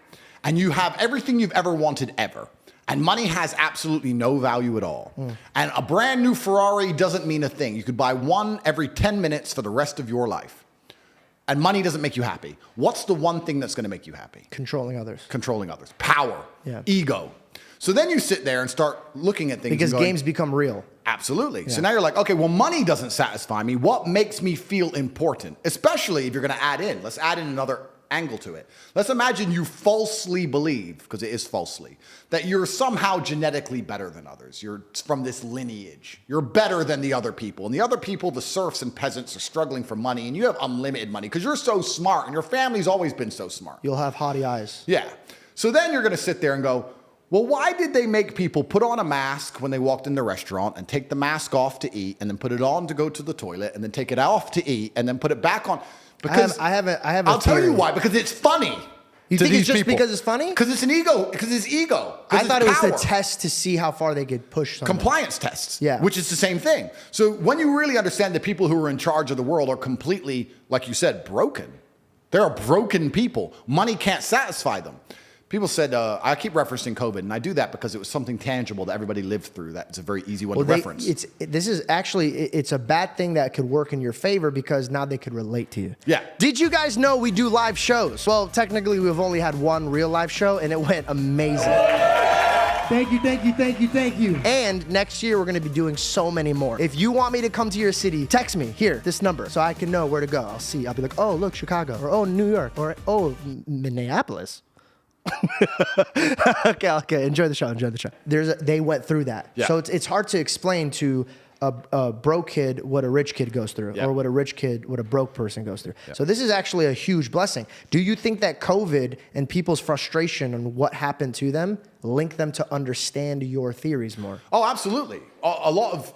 and you have everything you've ever wanted ever, and money has absolutely no value at all, and a brand new Ferrari doesn't mean a thing. You could buy one every 10 minutes for the rest of your life. And money doesn't make you happy. What's the one thing that's going to make you happy? Controlling others. Controlling others. Power. Yeah. Ego. So then you sit there and start looking at things. Because and going, games become real. Absolutely. Yeah. So now you're like, okay, well, money doesn't satisfy me. What makes me feel important? Especially if you're going to add in. Let's add in another angle to it. Let's imagine you falsely believe, because it is falsely, that you're somehow genetically better than others. You're from this lineage. You're better than the other people. And the other people, the serfs and peasants, are struggling for money, and you have unlimited money because you're so smart and your family's always been so smart. You'll have haughty eyes. Yeah. So then you're going to sit there and go, Well, why did they make people put on a mask when they walked in the restaurant and take the mask off to eat and then put it on to go to the toilet and then take it off to eat and then put it back on? Because I have a I'll tell you theory. why. Because it's funny. You to think it's these just people. because it's funny? Because it's an ego. Because it's ego. I thought it was the power. test to see how far they could push something. Compliance tests. Yeah. Which is the same thing. So when you really understand that people who are in charge of the world are completely, like you said, broken. There are broken people. Money can't satisfy them. People said, I keep referencing COVID, and I do that because it was something tangible that everybody lived through. That's a very easy one to reference. This is actually, it's a bad thing that could work in your favor because now they could relate to you. Yeah. Did you guys know we do live shows? Well, technically, we've only had one real live show, and it went amazing. Thank you, thank you, thank you, thank you. And next year, we're gonna be doing so many more. If you want me to come to your city, text me here, this number, so I can know where to go. I'll be like, oh, look, Chicago, or oh, New York, or oh, Minneapolis. Okay. Enjoy the show. They went through that. Yeah. So it's hard to explain to a broke kid what a rich kid goes through, or what a broke person goes through. So this is actually a huge blessing. Do you think that COVID and people's frustration on what happened to them link them to understand your theories more? Oh, absolutely. A lot of,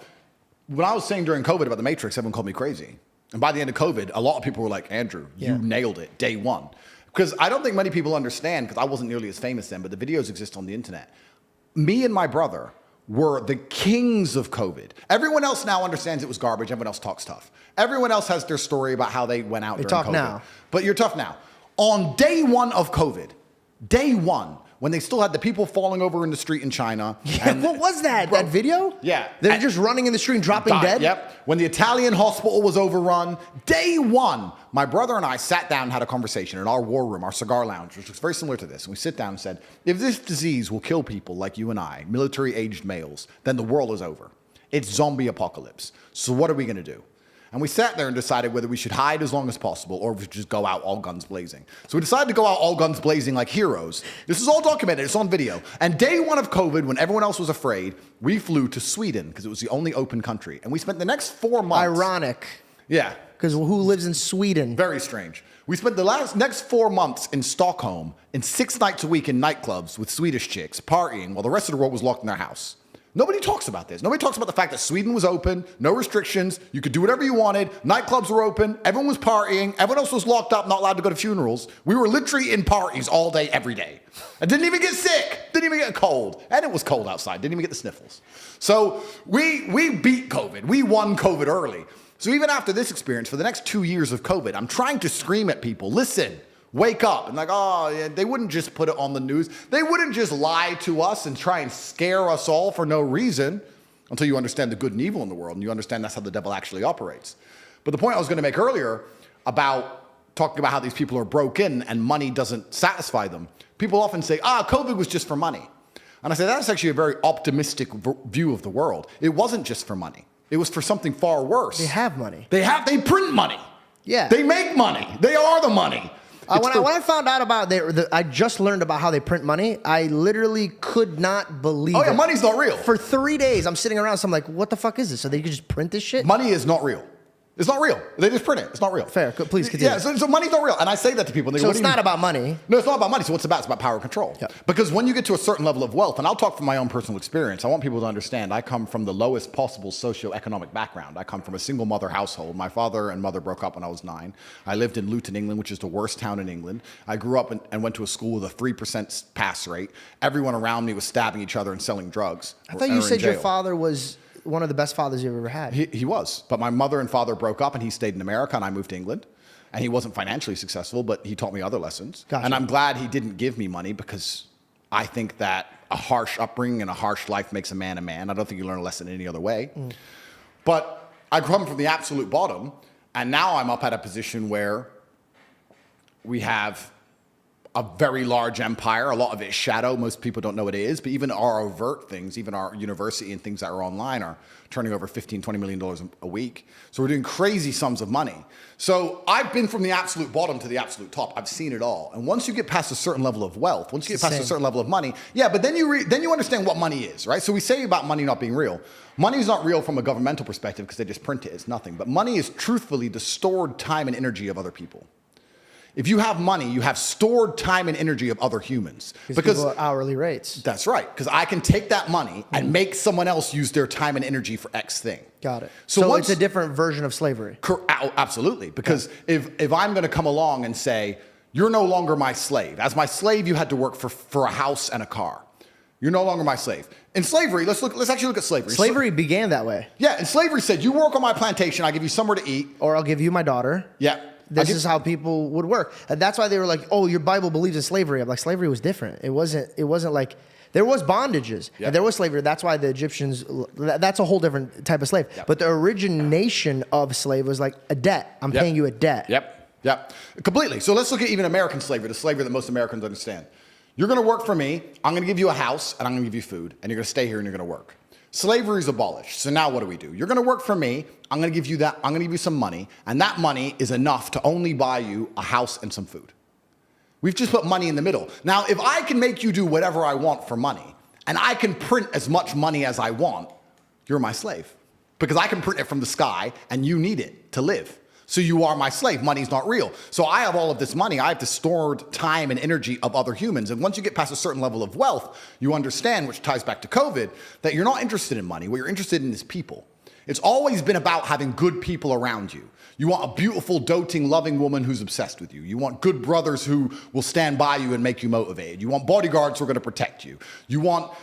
when I was saying during COVID about the Matrix, everyone called me crazy. And by the end of COVID, a lot of people were like, Andrew, you nailed it, day one. Because I don't think many people understand, because I wasn't nearly as famous then, but the videos exist on the internet. Me and my brother were the kings of COVID. Everyone else now understands it was garbage. Everyone else talks tough. Everyone else has their story about how they went out during talk COVID. now. But you're tough now. On day one of COVID, day one, when they still had the people falling over in the street in China. And what was that? That video? Yeah. They're just running in the street and dropping dead? Yep. When the Italian hospital was overrun, day one, my brother and I sat down and had a conversation in our war room, our cigar lounge, which was very similar to this. And we sit down and said, if this disease will kill people like you and I, military-aged males, then the world is over. It's zombie apocalypse. So what are we going to do? And we sat there and decided whether we should hide as long as possible or we should just go out all guns blazing. So we decided to go out all guns blazing like heroes. This is all documented. It's on video. And day one of COVID, when everyone else was afraid, we flew to Sweden because it was the only open country. And we spent the next 4 months. Ironic. Yeah. Because who lives in Sweden? Very strange. We spent the next 4 months in Stockholm in 6 nights a week in nightclubs with Swedish chicks partying while the rest of the world was locked in their house. Nobody talks about this. Nobody talks about the fact that Sweden was open, no restrictions, you could do whatever you wanted, nightclubs were open, everyone was partying, everyone else was locked up, not allowed to go to funerals. We were literally in parties all day, every day. I didn't even get sick, didn't even get a cold, and it was cold outside, didn't even get the sniffles. So we beat COVID, we won COVID early. So even after this experience, for the next 2 years of COVID, I'm trying to scream at people, listen, wake up. And like, oh, yeah, they wouldn't just put it on the news. They wouldn't just lie to us and try and scare us all for no reason until you understand the good and evil in the world and you understand that's how the devil actually operates. But the point I was going to make earlier about talking about how these people are broken and money doesn't satisfy them, people often say, COVID was just for money. And I say, that's actually a very optimistic view of the world. It wasn't just for money. It was for something far worse. They have money. They print money. Yeah. They make money. They are the money. When I found out about I just learned about how they print money. I literally could not believe it. Oh yeah, money's not real. For 3 days, I'm sitting around, so I'm like, what the fuck is this? So they could just print this shit? Money is not real. It's not real. They just print it. It's not real. Fair. Please continue. Yeah, so money's not real. And I say that to people. And they go, So what it's do you not mean? about money. No, it's not about money. So what's it about? It's about power and control. Yep. Because when you get to a certain level of wealth, and I'll talk from my own personal experience, I want people to understand I come from the lowest possible socioeconomic background. I come from a single mother household. My father and mother broke up when I was 9. I lived in Luton, England, which is the worst town in England. I grew up and went to a school with a 3% pass rate. Everyone around me was stabbing each other and selling drugs. I thought you said your father was one of the best fathers you've ever had. He was. But my mother and father broke up and he stayed in America and I moved to England. And he wasn't financially successful, but he taught me other lessons. Gotcha. And I'm glad he didn't give me money because I think that a harsh upbringing and a harsh life makes a man a man. I don't think you learn a lesson any other way. But I come from the absolute bottom. And now I'm up at a position where we have a very large empire. A lot of it is shadow. Most people don't know what it is. But even our overt things, even our university and things that are online are turning over $15, $20 million a week. So we're doing crazy sums of money. So I've been from the absolute bottom to the absolute top. I've seen it all. And once you get past a certain level of wealth, once you get past a certain level of money, but then you understand what money is, right? So we say about money not being real. Money is not real from a governmental perspective because they just print it. It's nothing. But money is truthfully the stored time and energy of other people. If you have money, you have stored time and energy of other humans. Because people are hourly rates. That's right. Because I can take that money and make someone else use their time and energy for X thing. Got it. So it's a different version of slavery. Absolutely. Because if I'm going to come along and say, you're no longer my slave. As my slave, you had to work for a house and a car. You're no longer my slave. In slavery, let's actually look at slavery. Slavery began that way. Yeah, and slavery said, you work on my plantation, I give you somewhere to eat. Or I'll give you my daughter. Yeah. This is how people would work. And that's why they were like, oh, your Bible believes in slavery. I'm like, slavery was different. It wasn't like, there was bondages. Yep. And there was slavery. That's why the Egyptians, that's a whole different type of slave. Yep. But the origination of slave was like a debt. I'm paying you a debt. Yep. Completely. So let's look at even American slavery, the slavery that most Americans understand. You're going to work for me. I'm going to give you a house and I'm going to give you food and you're going to stay here and you're going to work. Slavery is abolished. So now what do? You're going to work for me. I'm going to give you that. I'm going to give you some money. And that money is enough to only buy you a house and some food. We've just put money in the middle. Now, if I can make you do whatever I want for money and I can print as much money as I want, you're my slave. Because I can print it from the sky and you need it to live. So you are my slave. Money's not real. So I have all of this money. I have the stored time and energy of other humans. And once you get past a certain level of wealth, you understand, which ties back to COVID, that you're not interested in money. What you're interested in is people. It's always been about having good people around you. You want a beautiful, doting, loving woman who's obsessed with you. You want good brothers who will stand by you and make you motivated. You want bodyguards who are going to protect you. You want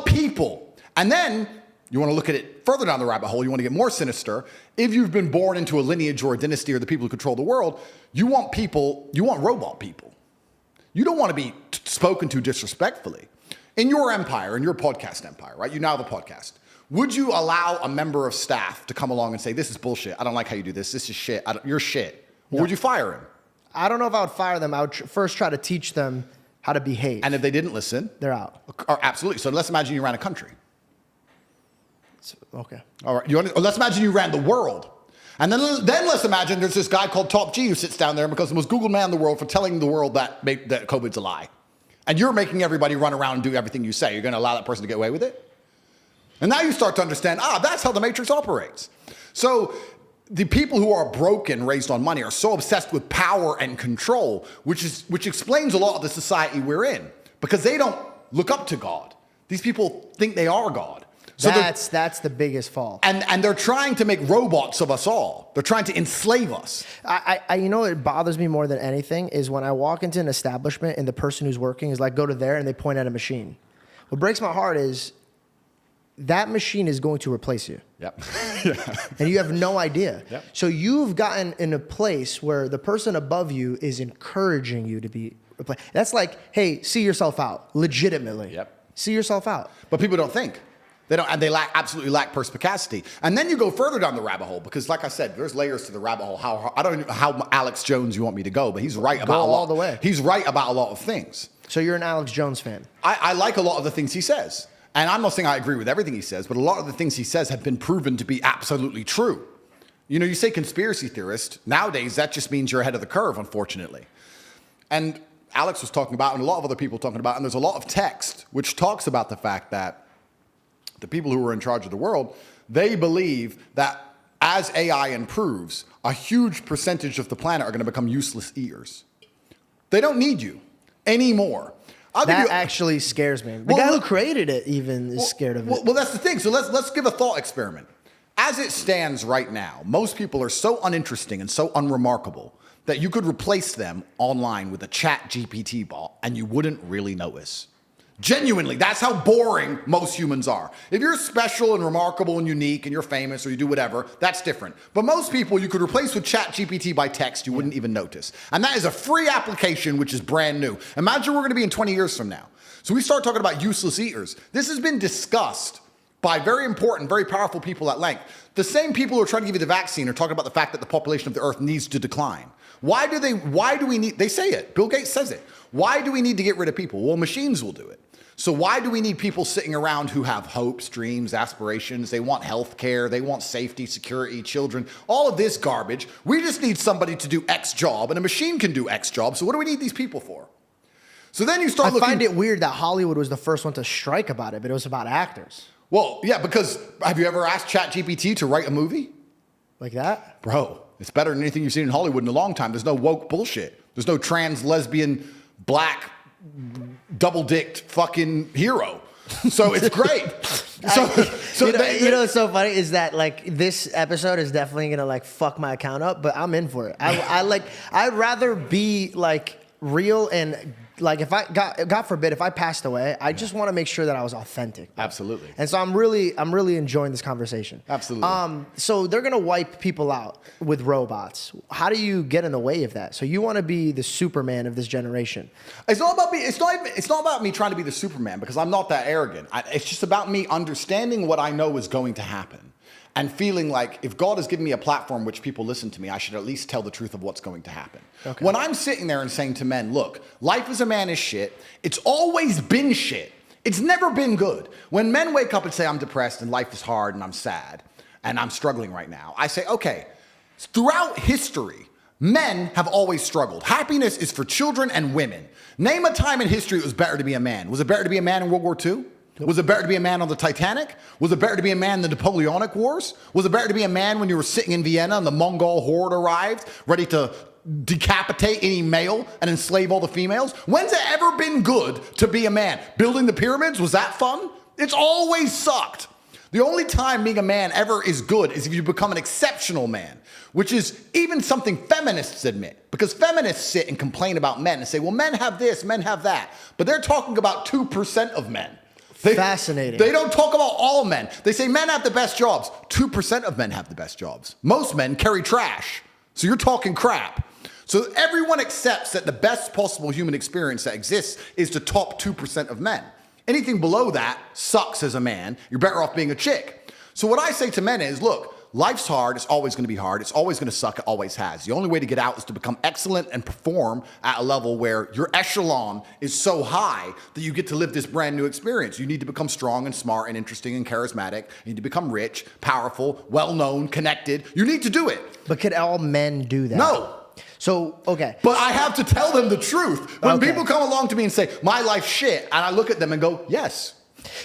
people. And then you want to look at it further down the rabbit hole. You want to get more sinister. If you've been born into a lineage or a dynasty or the people who control the world, you want people, you want robot people. You don't want to be spoken to disrespectfully. In your empire, in your podcast empire, right? You now have a podcast. Would you allow a member of staff to come along and say, this is bullshit. I don't like how you do this. This is shit. You're shit. Or would you fire him? I don't know if I would fire them. I would first try to teach them how to behave. And if they didn't listen? They're out. Absolutely. So let's imagine you ran a country. Okay. All right. Let's imagine you ran the world. And then let's imagine there's this guy called Top G who sits down there because the most Googled man in the world for telling the world that COVID's a lie. And you're making everybody run around and do everything you say. You're going to allow that person to get away with it? And now you start to understand, that's how the Matrix operates. So the people who are broken, raised on money, are so obsessed with power and control, which explains a lot of the society we're in, because they don't look up to God. These people think they are God. So that's the biggest fall. And they're trying to make robots of us all. They're trying to enslave us. You know what bothers me more than anything is when I walk into an establishment and the person who's working is like, go to there, and they point at a machine. What breaks my heart is that machine is going to replace you. Yep. And you have no idea. Yep. So you've gotten in a place where the person above you is encouraging you to be replaced. That's like, hey, see yourself out, legitimately. Yep. See yourself out. But people don't think. They don't, and they absolutely lack perspicacity. And then you go further down the rabbit hole because, like I said, there's layers to the rabbit hole. I don't know how Alex Jones you want me to go, but he's right about a lot. All the way. He's right about a lot of things. So you're an Alex Jones fan. I like a lot of the things he says. And I'm not saying I agree with everything he says, but a lot of the things he says have been proven to be absolutely true. You know, you say conspiracy theorist. Nowadays, that just means you're ahead of the curve, unfortunately. And Alex was talking about, and a lot of other people talking about, and there's a lot of text which talks about the fact that the people who are in charge of the world, they believe that as AI improves, a huge percentage of the planet are going to become useless eaters. They don't need you anymore. That actually scares me. The guy who created it even is scared of it. Well, that's the thing. So let's give a thought experiment. As it stands right now, most people are so uninteresting and so unremarkable that you could replace them online with a chat GPT bot and you wouldn't really notice. Genuinely, that's how boring most humans are. If you're special and remarkable and unique and you're famous or you do whatever, that's different. But most people you could replace with ChatGPT by text, you wouldn't even notice. And that is a free application, which is brand new. Imagine we're going to be in 20 years from now. So we start talking about useless eaters. This has been discussed by very important, very powerful people at length. The same people who are trying to give you the vaccine are talking about the fact that the population of the earth needs to decline. Why do we need, they say it, Bill Gates says it. Why do we need to get rid of people? Well, machines will do it. So why do we need people sitting around who have hopes, dreams, aspirations? They want health care. They want safety, security, children, all of this garbage. We just need somebody to do X job, and a machine can do X job. So what do we need these people for? So then you start looking. I find it weird that Hollywood was the first one to strike about it, but it was about actors. Well, yeah, because have you ever asked ChatGPT to write a movie? Like that? Bro, It's better than anything you've seen in Hollywood in a long time. There's no woke bullshit. There's no trans, lesbian, black, double-dicked fucking hero. So it's great. You know what's so funny is that like this episode is definitely gonna like fuck my account up, but I'm in for it. I'd rather be like real and like if I God forbid if I passed away, I just want to make sure that I was authentic. Absolutely. And so I'm really enjoying this conversation. Absolutely. So they're gonna wipe people out with robots. How do you get in the way of that? So you want to be the Superman of this generation. It's not about me. It's not about me trying to be the Superman because I'm not that arrogant. It's just about me understanding what I know is going to happen and feeling like if God has given me a platform which people listen to me, I should at least tell the truth of what's going to happen. Okay. When I'm sitting there and saying to men, look, life as a man is shit. It's always been shit. It's never been good. When men wake up and say, I'm depressed and life is hard and I'm sad and I'm struggling right now, I say, okay, throughout history, men have always struggled. Happiness is for children and women. Name a time in history it was better to be a man. Was it better to be a man in World War II? Nope. Was it better to be a man on the Titanic? Was it better to be a man in the Napoleonic Wars? Was it better to be a man when you were sitting in Vienna and the Mongol horde arrived, ready to decapitate any male and enslave all the females? When's it ever been good to be a man? Building the pyramids, was that fun? It's always sucked. The only time being a man ever is good is if you become an exceptional man, which is even something feminists admit. Because feminists sit and complain about men and say, well, men have this, men have that. But they're talking about 2% of men. Fascinating. They don't talk about all men. They say men have the best jobs. 2% of men have the best jobs. Most men carry trash. So you're talking crap. So everyone accepts that the best possible human experience that exists is the top 2% of men. Anything below that sucks as a man. You're better off being a chick. So what I say to men is, look, life's hard. It's always going to be hard. It's always going to suck. It always has. The only way to get out is to become excellent and perform at a level where your echelon is so high that you get to live this brand new experience. You need to become strong and smart and interesting and charismatic. You need to become rich, powerful, well-known, connected. You need to do it. But could all men do that? No. So, okay. But I have to tell them the truth. When people come along to me and say, my life's shit, and I look at them and go, yes.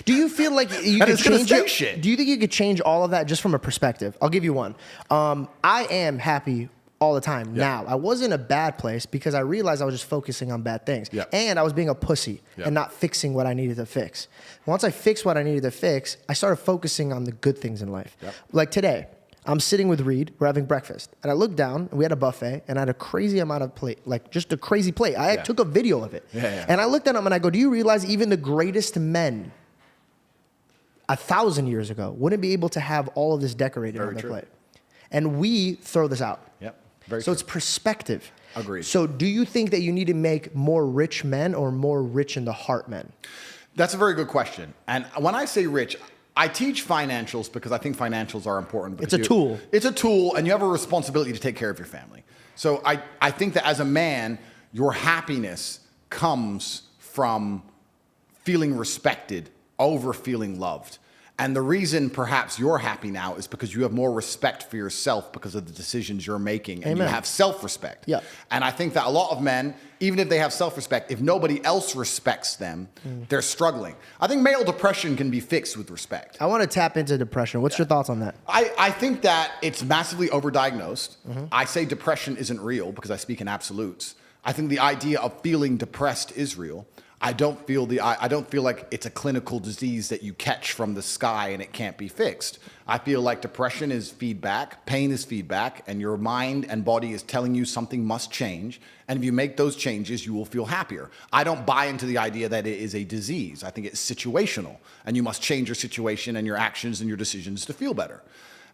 Do you feel like you could change it? Shit. Do you think you could change all of that just from a perspective? I'll give you one. I am happy all the time now. I was in a bad place because I realized I was just focusing on bad things. And I was being a pussy and not fixing what I needed to fix. Once I fixed what I needed to fix, I started focusing on the good things in life. Like today, I'm sitting with Reed, we're having breakfast, and I looked down, and we had a buffet, and I had a crazy amount of plate, like just a crazy plate. I took a video of it. And I looked at him and I go, do you realize even the greatest men 1,000 years ago wouldn't be able to have all of this decorated on their plate? And we throw this out. Very so true. it's perspective. Agreed. So do you think that you need to make more rich men or more rich in the heart men? That's a very good question. And when I say rich, I teach financials because I think financials are important. It's a tool. It's a tool, and you have a responsibility to take care of your family. So I think that as a man, your happiness comes from feeling respected over feeling loved. And the reason perhaps you're happy now is because you have more respect for yourself because of the decisions you're making, and you have self-respect. And I think that a lot of men, even if they have self-respect, if nobody else respects them, they're struggling. I think male depression can be fixed with respect. I want to tap into depression. What's your thoughts on that? I think that it's massively overdiagnosed. I say depression isn't real because I speak in absolutes. I think the idea of feeling depressed is real. I don't feel like it's a clinical disease that you catch from the sky and it can't be fixed. I feel like depression is feedback, pain is feedback, and your mind and body is telling you something must change. And if you make those changes, you will feel happier. I don't buy into the idea that it is a disease. I think it's situational, and you must change your situation and your actions and your decisions to feel better.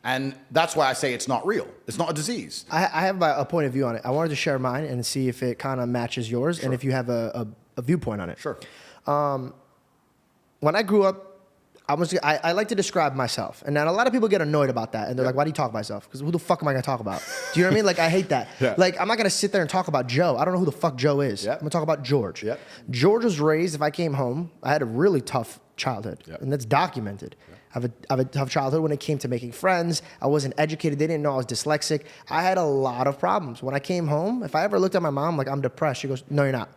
And that's why I say it's not real. It's not a disease. I have a point of view on it. I wanted to share mine and see if it kind of matches yours and if you have a viewpoint on it. Sure. When I grew up, I like to describe myself. And then a lot of people get annoyed about that. And they're like, why do you talk about yourself? Because who the fuck am I going to talk about? Do you know what I mean? Like, I hate that. Like, I'm not going to sit there and talk about Joe. I don't know who the fuck Joe is. I'm going to talk about George. George was raised, if I came home, I had a really tough childhood. And that's documented. I have a tough childhood when it came to making friends. I wasn't educated. They didn't know I was dyslexic. I had a lot of problems. When I came home, if I ever looked at my mom like, I'm depressed, she goes, no, you're not.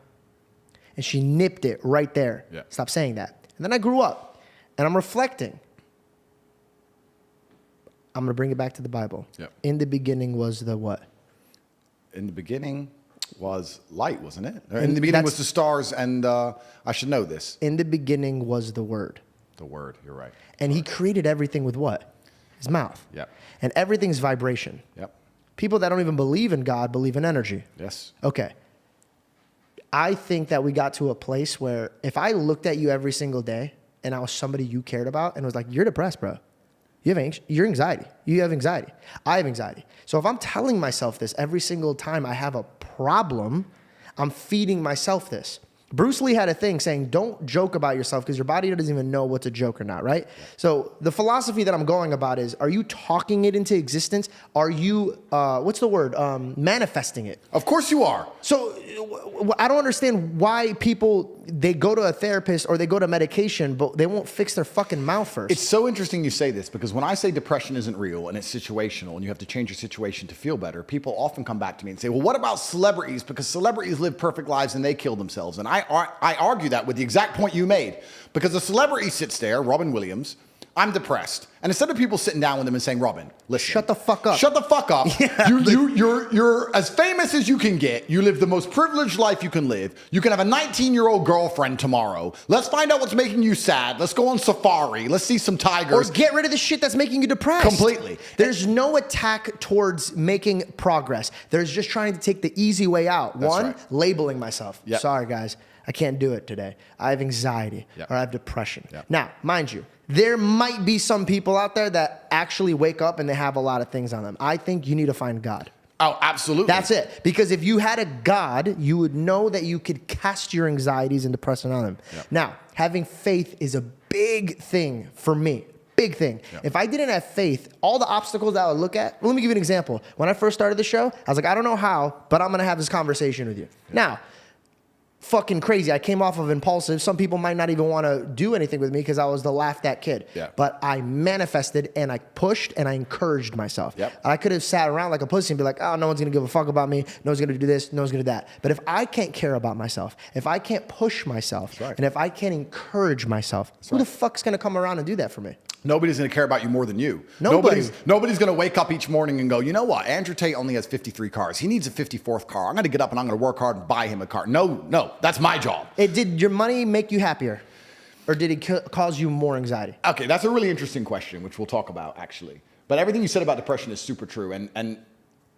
And she nipped it right there. Stop saying that. And then I grew up, and I'm reflecting. I'm going to bring it back to the Bible. Yep. In the beginning was the what? In the beginning was light, wasn't it? In the beginning was the stars, and I should know this. In the beginning was the Word. The Word, you're right. And he created everything with what? His mouth. Yep. And everything's vibration. Yep. People that don't even believe in God believe in energy. Yes. Okay. I think that we got to a place where if I looked at you every single day and I was somebody you cared about and was like, you're depressed, bro. You're anxiety. You have anxiety. I have anxiety. So if I'm telling myself this every single time I have a problem, I'm feeding myself this. Bruce Lee had a thing saying, don't joke about yourself because your body doesn't even know what's a joke or not, right? Yeah. So the philosophy that I'm going about is, are you talking it into existence? Are you, what's the word? Manifesting it. Of course you are. So I don't understand why people, they go to a therapist or they go to medication, but they won't fix their fucking mouth first. It's so interesting you say this because when I say depression isn't real and it's situational and you have to change your situation to feel better, people often come back to me and say, well, what about celebrities? Because celebrities live perfect lives and they kill themselves. And I argue that with the exact point you made because a celebrity sits there, Robin Williams, I'm depressed. And instead of people sitting down with him and saying, Robin, listen. Shut the fuck up. Shut the fuck up. Yeah. You're as famous as you can get. You live the most privileged life you can live. You can have a 19-year-old girlfriend tomorrow. Let's find out what's making you sad. Let's go on safari. Let's see some tigers. Or get rid of the shit that's making you depressed. Completely. There's no attack towards making progress. There's just trying to take the easy way out. That's One, right. labeling myself. Yep. Sorry, guys. I can't do it today. I have anxiety Yep. or I have depression. Yep. Now, mind you, there might be some people out there that actually wake up and they have a lot of things on them. I think you need to find God. Oh, absolutely. That's it. Because if you had a God, you would know that you could cast your anxieties and depression on them. Yep. Now, having faith is a big thing for me. Big thing. Yep. If I didn't have faith, all the obstacles that I would look at, let me give you an example. When I first started the show, I was like, I don't know how, but I'm going to have this conversation with you. Yep. Now, fucking crazy. I came off of impulsive. Some people might not even want to do anything with me because I was the laughed at kid. Yeah. But I manifested and I pushed and I encouraged myself. Yep. I could have sat around like a pussy and be like, oh, no one's going to give a fuck about me. No one's going to do this. No one's going to do that. But if I can't care about myself, if I can't push myself, right. and if I can't encourage myself, who the fuck's going to come around and do that for me? Nobody's going to care about you more than you. Nobody. Nobody's going to wake up each morning and go, you know what? Andrew Tate only has 53 cars. He needs a 54th car. I'm going to get up and I'm going to work hard and buy him a car. No, that's my job. Did your money make you happier? Or did it cause you more anxiety? Okay, that's a really interesting question, which we'll talk about, actually. But everything you said about depression is super true. And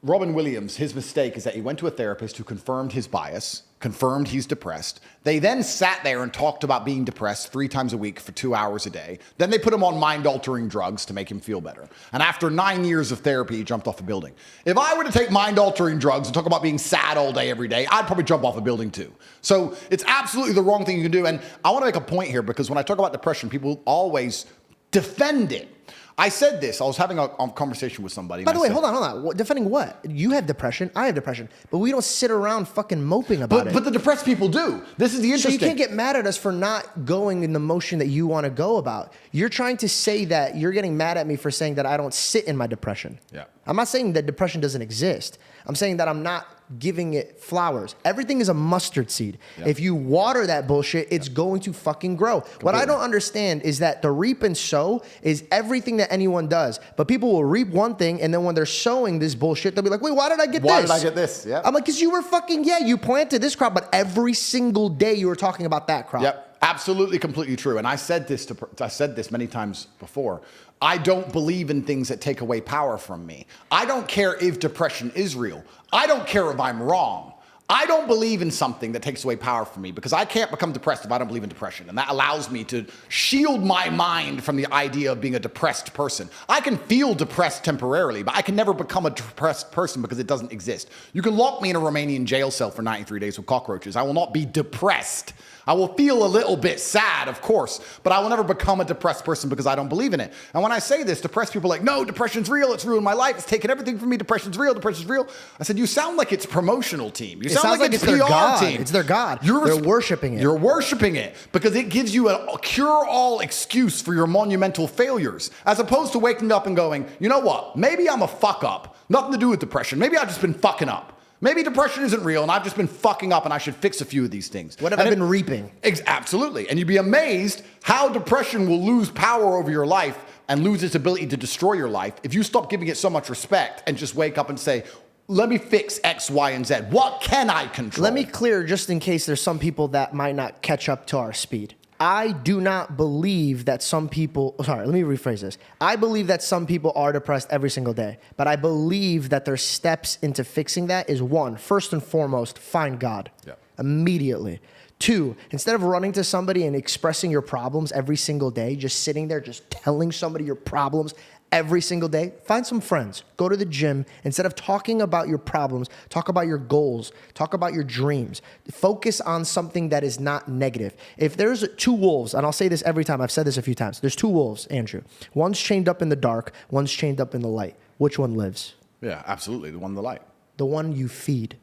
Robin Williams, his mistake is that he went to a therapist who confirmed his bias, confirmed he's depressed. They then sat there and talked about being depressed 3 times a week for 2 hours a day. Then they put him on mind-altering drugs to make him feel better. And after 9 years of therapy, he jumped off a building. If I were to take mind-altering drugs and talk about being sad all day, every day, I'd probably jump off a building too. So it's absolutely the wrong thing you can do. And I want to make a point here because when I talk about depression, people always defend it. I said this. I was having a conversation with somebody. By the way, hold on. Defending what? You have depression. I have depression. But we don't sit around fucking moping about it. But the depressed people do. This is the interesting. So you can't get mad at us for not going in the motion that you want to go about. You're trying to say that you're getting mad at me for saying that I don't sit in my depression. Yeah. I'm not saying that depression doesn't exist. I'm saying that I'm not giving it flowers. Everything is a mustard seed. Yeah. If you water that bullshit, it's going to fucking grow. What I don't understand is that the reap and sow is everything that anyone does. But people will reap one thing, and then when they're sowing this bullshit, they'll be like, wait, why did I get this? Why did I get this? Yeah. I'm like, because you were fucking, you planted this crop, but every single day you were talking about that crop. Yep. Absolutely, completely true. And I said this many times before. I don't believe in things that take away power from me. I don't care if depression is real. I don't care if I'm wrong. I don't believe in something that takes away power from me because I can't become depressed if I don't believe in depression. And that allows me to shield my mind from the idea of being a depressed person. I can feel depressed temporarily, but I can never become a depressed person because it doesn't exist. You can lock me in a Romanian jail cell for 93 days with cockroaches. I will not be depressed. I will feel a little bit sad, of course, but I will never become a depressed person because I don't believe in it. And when I say this, depressed people are like, no, depression's real. It's ruined my life. It's taken everything from me. Depression's real. Depression's real. I said, you sound like it's promotional team. You sound like it's their PR God. team. It's their God. They're worshiping it. You're worshiping it because it gives you a cure-all excuse for your monumental failures, as opposed to waking up and going, you know what? Maybe I'm a fuck up. Nothing to do with depression. Maybe I've just been fucking up. Maybe depression isn't real and I've just been fucking up and I should fix a few of these things. What have I been reaping? Absolutely. And you'd be amazed how depression will lose power over your life and lose its ability to destroy your life if you stop giving it so much respect and just wake up and say, let me fix X, Y, and Z. What can I control? Let me clear, just in case there's some people that might not catch up to our speed. I do not believe that some people, sorry, let me rephrase this. I believe that some people are depressed every single day, but I believe that their steps into fixing that is one, first and foremost, find God immediately. Two, instead of running to somebody and expressing your problems every single day, just sitting there, just telling somebody your problems every single day, find some friends. Go to the gym. Instead of talking about your problems, talk about your goals. Talk about your dreams. Focus on something that is not negative. If there's two wolves, and I'll say this every time, I've said this a few times. There's two wolves, Andrew. One's chained up in the dark. One's chained up in the light. Which one lives? Yeah, absolutely. The one in the light. The one you feed.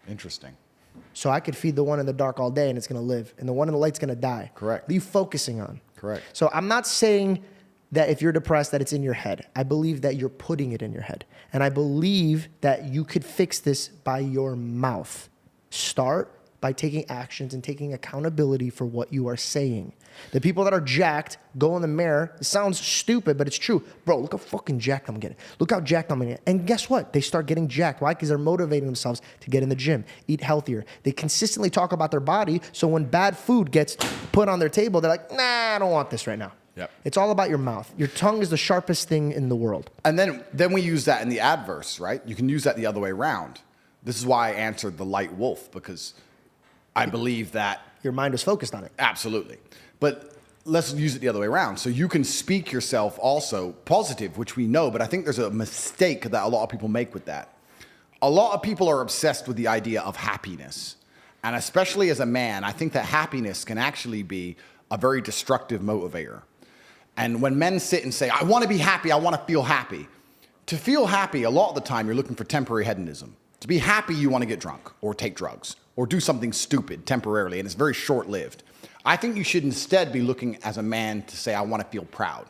Interesting. So I could feed the one in the dark all day and it's going to live. And the one in the light's going to die. Correct. What are you focusing on? Correct. So I'm not saying that if you're depressed that it's in your head. I believe that you're putting it in your head. And I believe that you could fix this by your mouth. Start by taking actions and taking accountability for what you are saying. The people that are jacked go in the mirror. It sounds stupid, but it's true. Bro, look how fucking jacked I'm getting. Look how jacked I'm getting. And guess what? They start getting jacked. Why? Because they're motivating themselves to get in the gym, eat healthier. They consistently talk about their body, so when bad food gets put on their table, they're like, nah, I don't want this right now. Yep. It's all about your mouth. Your tongue is the sharpest thing in the world. And then we use that in the adverse, right? You can use that the other way around. This is why I answered the light wolf, because I believe that... Your mind is focused on it. Absolutely. But let's use it the other way around. So you can speak yourself also positive, which we know, but I think there's a mistake that a lot of people make with that. A lot of people are obsessed with the idea of happiness. And especially as a man, I think that happiness can actually be a very destructive motivator. And when men sit and say, I want to be happy, I want to feel happy. To feel happy, a lot of the time, you're looking for temporary hedonism. To be happy, you want to get drunk or take drugs or do something stupid temporarily, and it's very short-lived. I think you should instead be looking as a man to say, I want to feel proud.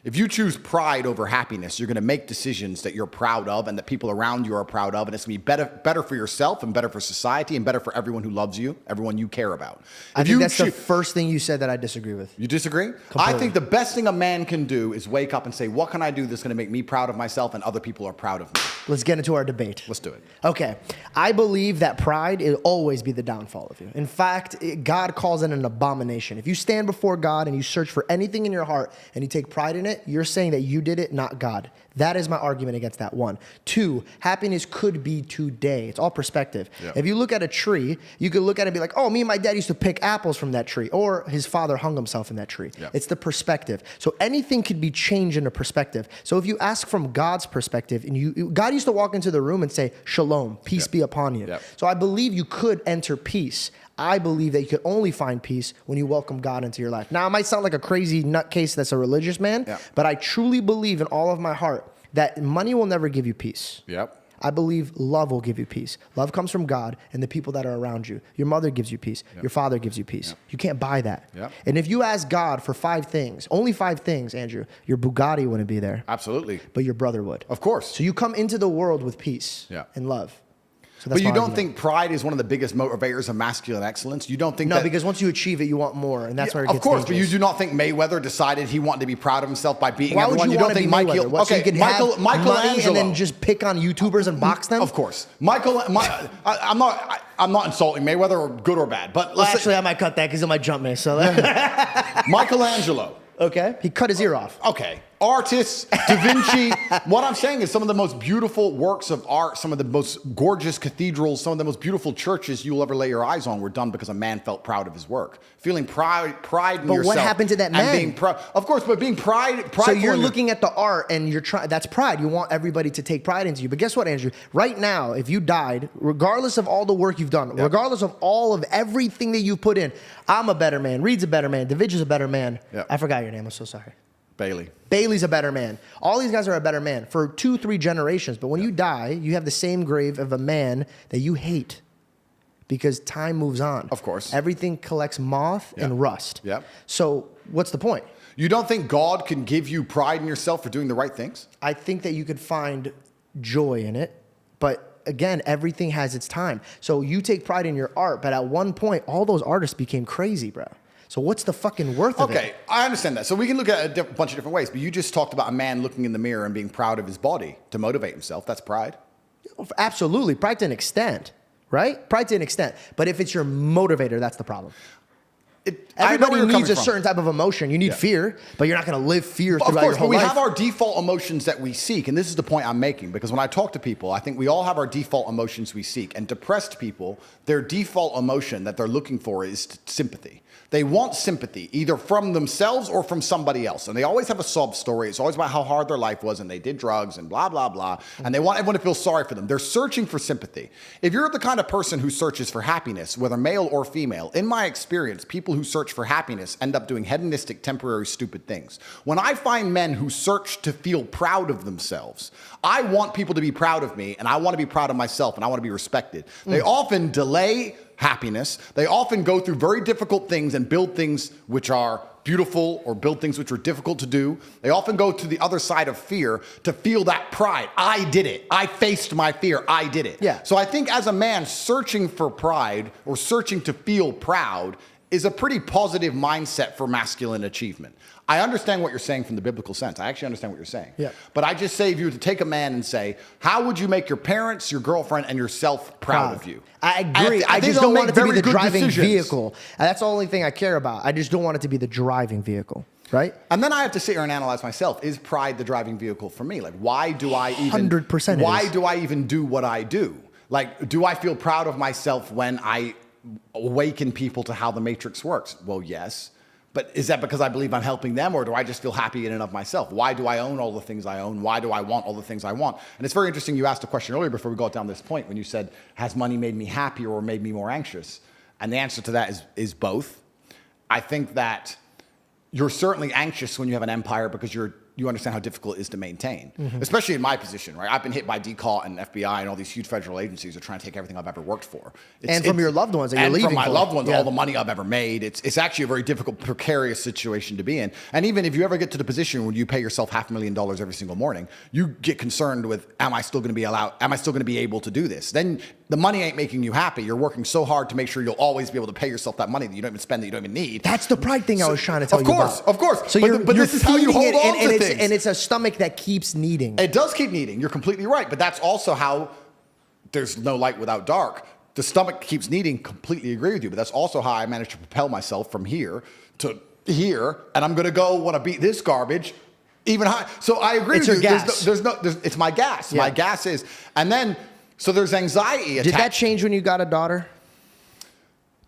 If you choose pride over happiness, you're going to make decisions that you're proud of and that people around you are proud of, and it's going to be better for yourself and better for society and better for everyone who loves you, everyone you care about. I think that's the first thing you said that I disagree with. You disagree? Completely. I think the best thing a man can do is wake up and say, what can I do that's going to make me proud of myself and other people are proud of me? Let's get into our debate. Let's do it. Okay. I believe that pride will always be the downfall of you. In fact, God calls it an abomination. If you stand before God and you search for anything in your heart and you take pride in it, you're saying that you did it, not God. That is my argument against that one. Two, happiness could be today. It's all perspective. Yep. If you look at a tree, you could look at it and be like, oh, me and my dad used to pick apples from that tree. Or his father hung himself in that tree. Yep. It's the perspective. So anything could be changed in a perspective. So if you ask from God's perspective, and God used to walk into the room and say, shalom, peace be upon you. Yep. So I believe you could enter peace. I believe that you could only find peace when you welcome God into your life. Now, it might sound like a crazy nutcase that's a religious man, but I truly believe in all of my heart that money will never give you peace. Yep. I believe love will give you peace. Love comes from God and the people that are around you. Your mother gives you peace. Your father gives you peace. You can't buy that. And if you ask God for 5 things, only 5 things, Andrew, your Bugatti wouldn't be there. Absolutely. But your brother would. Of course. So you come into the world with peace and love. So but you don't think pride is one of the biggest motivators of masculine excellence? You don't think No, because once you achieve it, you want more, and that's where it gets Of course, dangerous. but you do not think Mayweather decided he wanted to be proud of himself by beating Why everyone? Would you don't think Mayweather? What, so you could have money and then just pick on YouTubers and box them? Of course. I'm not insulting Mayweather or good or bad, but actually, I might cut that because it might jump me. So Michelangelo. Okay. He cut his ear off. Okay. Artists, Da Vinci. What I'm saying is some of the most beautiful works of art, some of the most gorgeous cathedrals, some of the most beautiful churches you will ever lay your eyes on were done because a man felt proud of his work. Feeling pride in yourself. But what happened to that man? Being of course, but being prideful. So you're looking at the art and you're trying. That's pride. You want everybody to take pride into you. But guess what, Andrew? Right now, if you died, regardless of all the work you've done, regardless of all of everything that you put in, I'm a better man. Reed's a better man. DaVinci's a better man. I forgot your name. I'm so sorry. Bailey. Bailey's a better man. All these guys are a better man for 2-3 generations. But when you die, you have the same grave of a man that you hate because time moves on. Of course. Everything collects moth and rust. Yep. So what's the point? You don't think God can give you pride in yourself for doing the right things? I think that you could find joy in it. But again, everything has its time. So you take pride in your art. But at one point, all those artists became crazy, bro. So what's the fucking worth of it? Okay, I understand that. So we can look at it a bunch of different ways, but you just talked about a man looking in the mirror and being proud of his body to motivate himself. That's pride. Absolutely. Pride to an extent, right? Pride to an extent. But if it's your motivator, that's the problem. Everybody needs a certain type of emotion. You need fear, but you're not going to live fear throughout your whole life. Of course, but we have our default emotions that we seek, and this is the point I'm making, because when I talk to people, I think we all have our default emotions we seek, and depressed people, their default emotion that they're looking for is sympathy. They want sympathy, either from themselves or from somebody else, and they always have a sob story. It's always about how hard their life was, and they did drugs, and blah, blah, blah, and they want everyone to feel sorry for them. They're searching for sympathy. If you're the kind of person who searches for happiness, whether male or female, in my experience, people who search for happiness end up doing hedonistic, temporary, stupid things. When I find men who search to feel proud of themselves, I want people to be proud of me, and I want to be proud of myself, and I want to be respected. They often delay happiness. They often go through very difficult things and build things which are beautiful or build things which are difficult to do. They often go to the other side of fear to feel that pride. I did it. I faced my fear. I did it. Yeah. So I think as a man, searching for pride or searching to feel proud is a pretty positive mindset for masculine achievement. I understand what you're saying from the biblical sense. I actually understand what you're saying. Yeah. But I just say, if you were to take a man and say, how would you make your parents, your girlfriend, and yourself proud of you? I agree. I just don't want it to be the driving vehicle. And that's the only thing I care about. I just don't want it to be the driving vehicle, right? And then I have to sit here and analyze myself. Is pride the driving vehicle for me? Like, why do I even... 100% Why do I even do what I do? Like, do I feel proud of myself when I awaken people to how the matrix works? Well, yes. But is that because I believe I'm helping them, or do I just feel happy in and of myself? Why do I own all the things I own? Why do I want all the things I want? And it's very interesting you asked a question earlier before we got down this point when you said, has money made me happier or made me more anxious? And the answer to that is both. I think that you're certainly anxious when you have an empire because you understand how difficult it is to maintain, especially in my position, right? I've been hit by DCAUT and FBI and all these huge federal agencies are trying to take everything I've ever worked for. And from your loved ones that you're leaving from my for. loved ones, all the money I've ever made. It's actually a very difficult, precarious situation to be in. And even if you ever get to the position where you pay yourself $500,000 every single morning, you get concerned with, am I still going to be able to do this? Then the money ain't making you happy. You're working so hard to make sure you'll always be able to pay yourself that money that you don't even spend, that you don't even need. That's the pride thing I was trying to tell you about. Of course. So but this is how you hold on to things. And it's a stomach that keeps needing. It does keep needing. You're completely right. But that's also how there's no light without dark. The stomach keeps needing. Completely agree with you. But that's also how I managed to propel myself from here to here. And I'm going to go want to beat this garbage even high. So I agree with you. Gas. It's my gas. Yeah. My gas is. And then, so there's anxiety attached. Did that change when you got a daughter?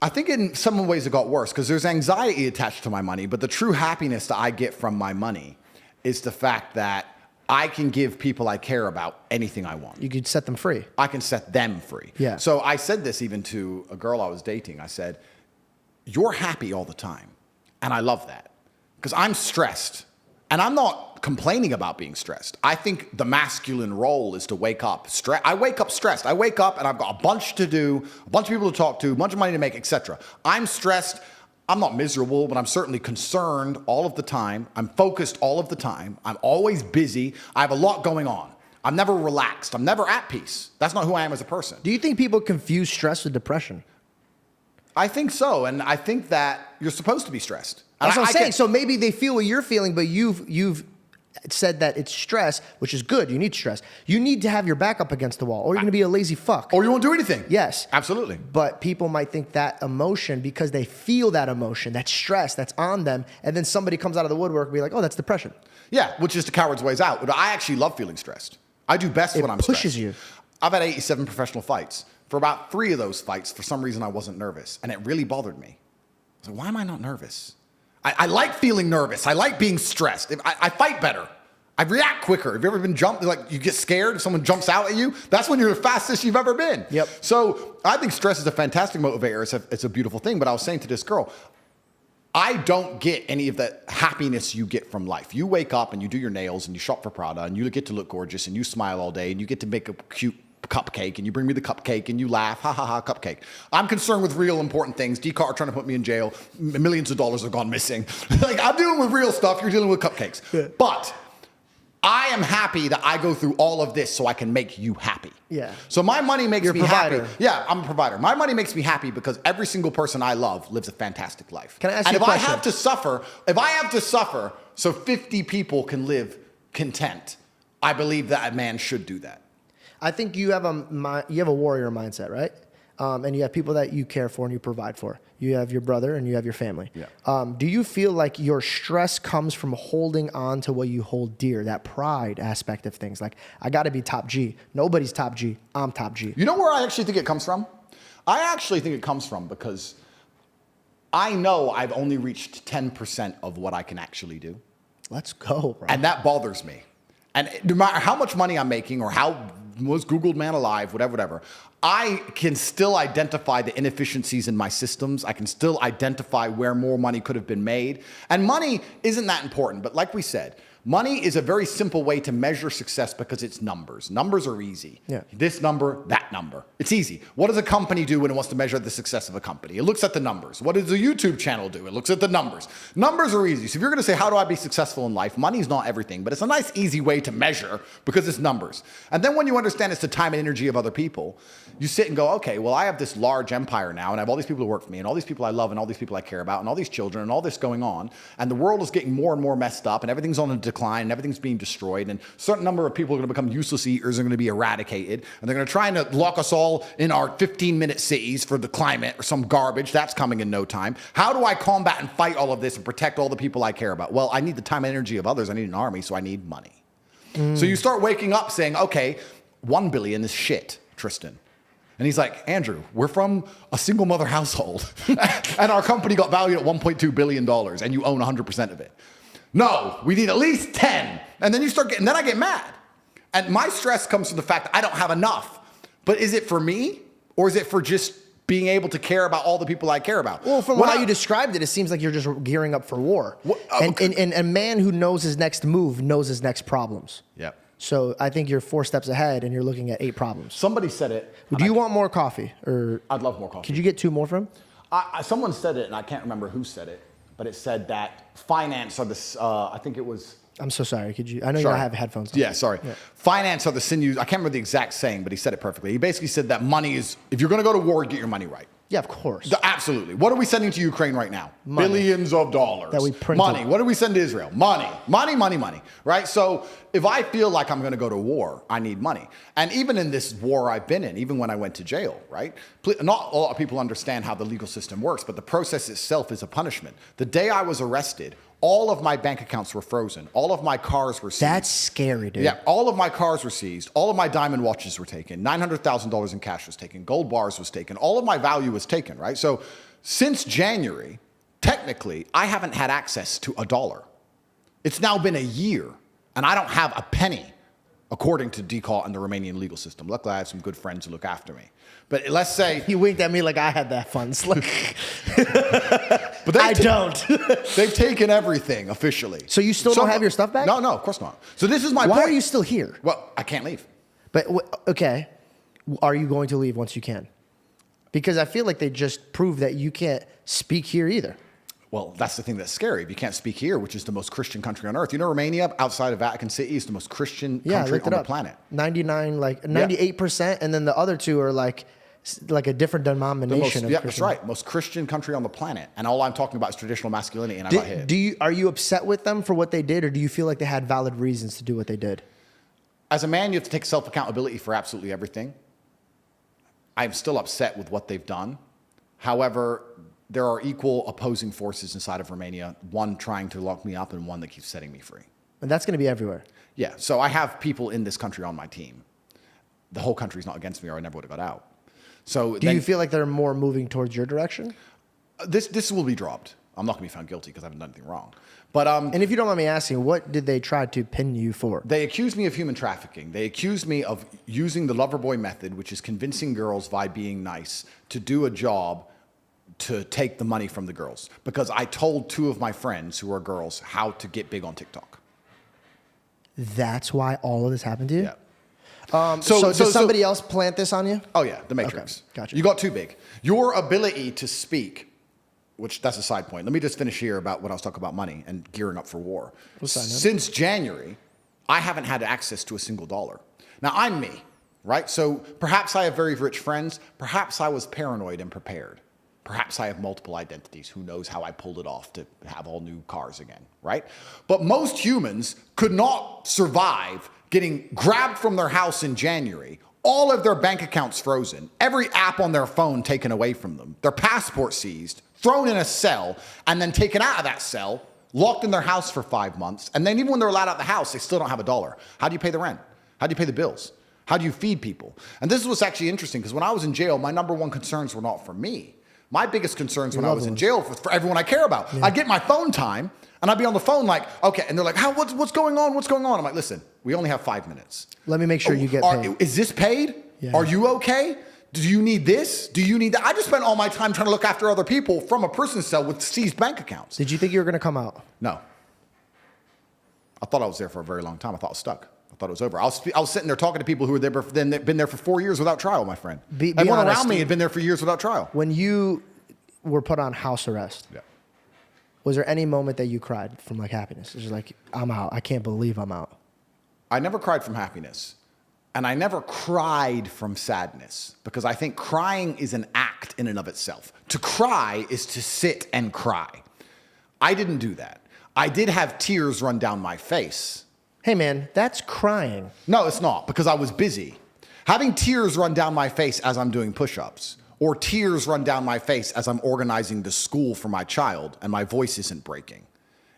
I think in some ways it got worse because there's anxiety attached to my money. But the true happiness that I get from my money is the fact that I can give people I care about anything I want. You could set them free. I can set them free. Yeah. So I said this even to a girl I was dating. I said, you're happy all the time. And I love that because I'm stressed. And I'm not complaining about being stressed. I think the masculine role is to wake up stressed. I wake up stressed. I wake up and I've got a bunch to do, a bunch of people to talk to, a bunch of money to make, etc. I'm stressed. I'm not miserable, but I'm certainly concerned all of the time. I'm focused all of the time. I'm always busy. I have a lot going on. I'm never relaxed. I'm never at peace. That's not who I am as a person. Do you think people confuse stress with depression? I think so. And I think that you're supposed to be stressed. That's what I'm saying. So maybe they feel what you're feeling, but you've said that it's stress, which is good. You need stress. You need to have your back up against the wall, or you're going to be a lazy fuck. Or you won't do anything. Yes. Absolutely. But people might think that emotion, because they feel that emotion, that stress that's on them, and then somebody comes out of the woodwork and be like, oh, that's depression. Yeah, which is the coward's ways out. But I actually love feeling stressed. I do best when I'm stressed. It pushes you. I've had 87 professional fights. For about 3 of those fights, for some reason, I wasn't nervous. And it really bothered me. I was like, why am I not nervous? I like feeling nervous. I like being stressed. I fight better. I react quicker. Have you ever been jumped? Like you get scared if someone jumps out at you? That's when you're the fastest you've ever been. Yep. So I think stress is a fantastic motivator. It's a beautiful thing. But I was saying to this girl, I don't get any of the happiness you get from life. You wake up and you do your nails and you shop for Prada and you get to look gorgeous and you smile all day and you get to make a cute cupcake and you bring me the cupcake and you laugh, ha ha ha, cupcake. I'm concerned with real important things. DCAR are trying to put me in jail. Millions of dollars have gone missing. Like I'm dealing with real stuff. You're dealing with cupcakes. Yeah. But I am happy that I go through all of this so I can make you happy. Yeah. So my money makes me provider. happy. Yeah, I'm a provider. My money makes me happy because every single person I love lives a fantastic life. Can I ask and you a if question? I have to suffer so 50 people can live content, I believe that a man should do that. I think you have a warrior mindset, right? And you have people that you care for and you provide for. You have your brother and you have your family. Yeah. Do you feel like your stress comes from holding on to what you hold dear, that pride aspect of things? Like, I got to be top G. Nobody's top G. I'm top G. You know where I actually think it comes from? I actually think it comes from because I know I've only reached 10% of what I can actually do. Let's go, bro. And that bothers me. And no matter how much money I'm making or how most Googled man alive, whatever, I can still identify the inefficiencies in my systems. I can still identify where more money could have been made. And money isn't that important. But like we said, money is a very simple way to measure success because it's numbers. Numbers are easy. Yeah. This number, that number. It's easy. What does a company do when it wants to measure the success of a company? It looks at the numbers. What does a YouTube channel do? It looks at the numbers. Numbers are easy. So if you're going to say, how do I be successful in life? Money's not everything, but it's a nice, easy way to measure because it's numbers. And then when you understand it's the time and energy of other people, you sit and go, okay, well, I have this large empire now, and I have all these people who work for me, and all these people I love, and all these people I care about, and all these children, and all this going on, and the world is getting more and more messed up, and everything's on a decline, and everything's being destroyed, and a certain number of people are going to become useless eaters, are going to be eradicated, and they're going to try and lock us all in our 15-minute cities for the climate or some garbage. That's coming in no time. How do I combat and fight all of this and protect all the people I care about? Well, I need the time and energy of others. I need an army, so I need money. So you start waking up saying, okay, 1 billion is shit, Tristan. And he's like, Andrew, we're from a single mother household and our company got valued at $1.2 billion and you own 100% of it. No, we need at least 10. And then then I get mad. And my stress comes from the fact that I don't have enough. But is it for me or is it for just being able to care about all the people I care about? Well, from how you described it, it seems like you're just gearing up for war. And a man who knows his next move knows his next problems. Yeah. So I think you're 4 steps ahead and you're looking at 8 problems. Somebody said it. Do you want more coffee? Or I'd love more coffee. could you get 2 more from him? Someone said it, and I can't remember who said it, but it said that finance are the, I think it was... I'm so sorry. Could you? I know you don't have headphones on. Yeah, sorry. Yeah. Finance are the sinews. I can't remember the exact saying, but he said it perfectly. He basically said that money is, if you're going to go to war, get your money right. Yeah, of course. Absolutely. What are we sending to Ukraine right now? Money. Billions of dollars. That we printed. Money. What do we send to Israel? Money. Money, money, money. Right? So if I feel like I'm going to go to war, I need money. And even in this war I've been in, even when I went to jail, right? Not a lot of people understand how the legal system works, but the process itself is a punishment. The day I was arrested, all of my bank accounts were frozen. All of my cars were seized. That's scary, dude. Yeah, all of my cars were seized. All of my diamond watches were taken. $900,000 in cash was taken. Gold bars was taken. All of my value was taken, right? So since January, technically, I haven't had access to $1. It's now been a year, and I don't have a penny, according to DCAW and the Romanian legal system. Luckily, I have some good friends who look after me. But let's say... You winked at me like I had that funds. But I don't. They've taken everything officially. So you still don't have your stuff back? No, of course not. So this is my Why point. are you still here? Well, I can't leave. But, okay, are you going to leave once you can? Because I feel like they just proved that you can't speak here either. Well, that's the thing that's scary. If you can't speak here, which is the most Christian country on earth. You know, Romania, outside of Vatican City, is the most Christian country on the planet. 98%, and then the other 2 are like a different denomination. That's right. Most Christian country on the planet. And all I'm talking about is traditional masculinity, and I got hit. Are you upset with them for what they did, or do you feel like they had valid reasons to do what they did? As a man, you have to take self-accountability for absolutely everything. I'm still upset with what they've done. However, there are equal opposing forces inside of Romania, one trying to lock me up and one that keeps setting me free. And that's going to be everywhere. Yeah, so I have people in this country on my team. The whole country's not against me or I never would have got out. So do you feel like they're more moving towards your direction? This will be dropped. I'm not going to be found guilty because I haven't done anything wrong. But and if you don't mind me asking, what did they try to pin you for? They accused me of human trafficking. They accused me of using the lover boy method, which is convincing girls by being nice to do a job to take the money from the girls. Because I told 2 of my friends who are girls how to get big on TikTok. That's why all of this happened to you? Yeah. So did somebody else plant this on you? Oh, yeah, the Matrix. Okay, gotcha. You got too big. Your ability to speak, which that's a side point. Let me just finish here about when I was talking about money and gearing up for war. Since January, I haven't had access to a single dollar. Now, I'm me, right? So perhaps I have very rich friends. Perhaps I was paranoid and prepared. Perhaps I have multiple identities. Who knows how I pulled it off to have all new cars again, right? But most humans could not survive getting grabbed from their house in January, all of their bank accounts frozen, every app on their phone taken away from them, their passport seized, thrown in a cell, and then taken out of that cell, locked in their house for 5 months. And then even when they're allowed out the house, they still don't have a dollar. How do you pay the rent? How do you pay the bills? How do you feed people? And this is what's actually interesting, because when I was in jail, my number one concerns were not for me. My biggest concerns when I was in jail was for everyone I care about. Yeah. I'd get my phone time, and I'd be on the phone like, okay, and they're like, what's going on? What's going on? I'm like, listen, we only have 5 minutes. Let me make sure you get paid. Is this paid? Yeah. Are you okay? Do you need this? Do you need that? I just spent all my time trying to look after other people from a prison cell with seized bank accounts. Did you think you were going to come out? No. I thought I was there for a very long time. I thought I was stuck. I thought it was over. I was sitting there talking to people who were there, been there for 4 years without trial, my friend. Everyone around me had been there for years without trial. When you were put on house arrest, yeah. Was there any moment that you cried from like happiness? It was like, I'm out. I can't believe I'm out. I never cried from happiness. And I never cried from sadness, because I think crying is an act in and of itself. To cry is to sit and cry. I didn't do that. I did have tears run down my face. Hey man, that's crying. No, it's not, because I was busy. Having tears run down my face as I'm doing push-ups, or tears run down my face as I'm organizing the school for my child and my voice isn't breaking,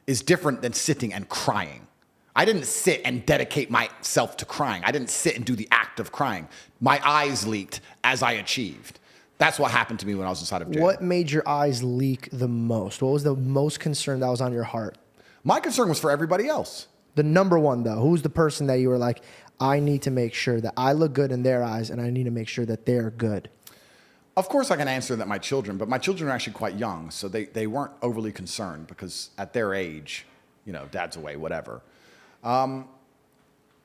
is different than sitting and crying. I didn't sit and dedicate myself to crying. I didn't sit and do the act of crying. My eyes leaked as I achieved. That's what happened to me when I was inside of jail. What made your eyes leak the most? What was the most concern that was on your heart? My concern was for everybody else. The number one, though, who's the person that you were like, I need to make sure that I look good in their eyes, and I need to make sure that they're good? Of course, I can answer that my children, but my children are actually quite young, so they weren't overly concerned, because at their age, dad's away, whatever.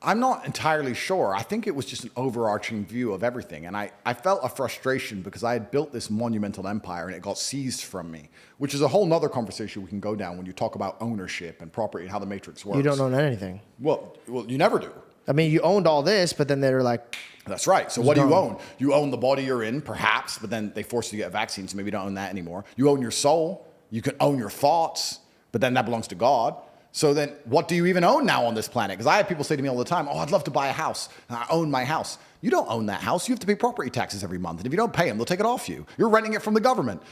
I'm not entirely sure. I think it was just an overarching view of everything. And I felt a frustration because I had built this monumental empire and it got seized from me, which is a whole nother conversation we can go down when you talk about ownership and property and how the matrix works. You don't own anything. Well, you never do. I mean, you owned all this, but then they were like... That's right. So what do you own? You own the body you're in, perhaps, but then they force you to get a vaccine, so maybe you don't own that anymore. You own your soul. You can own your thoughts, but then that belongs to God. So then what do you even own now on this planet? Because I have people say to me all the time, I'd love to buy a house. And I own my house. You don't own that house. You have to pay property taxes every month. And if you don't pay them, they'll take it off you. You're renting it from the government.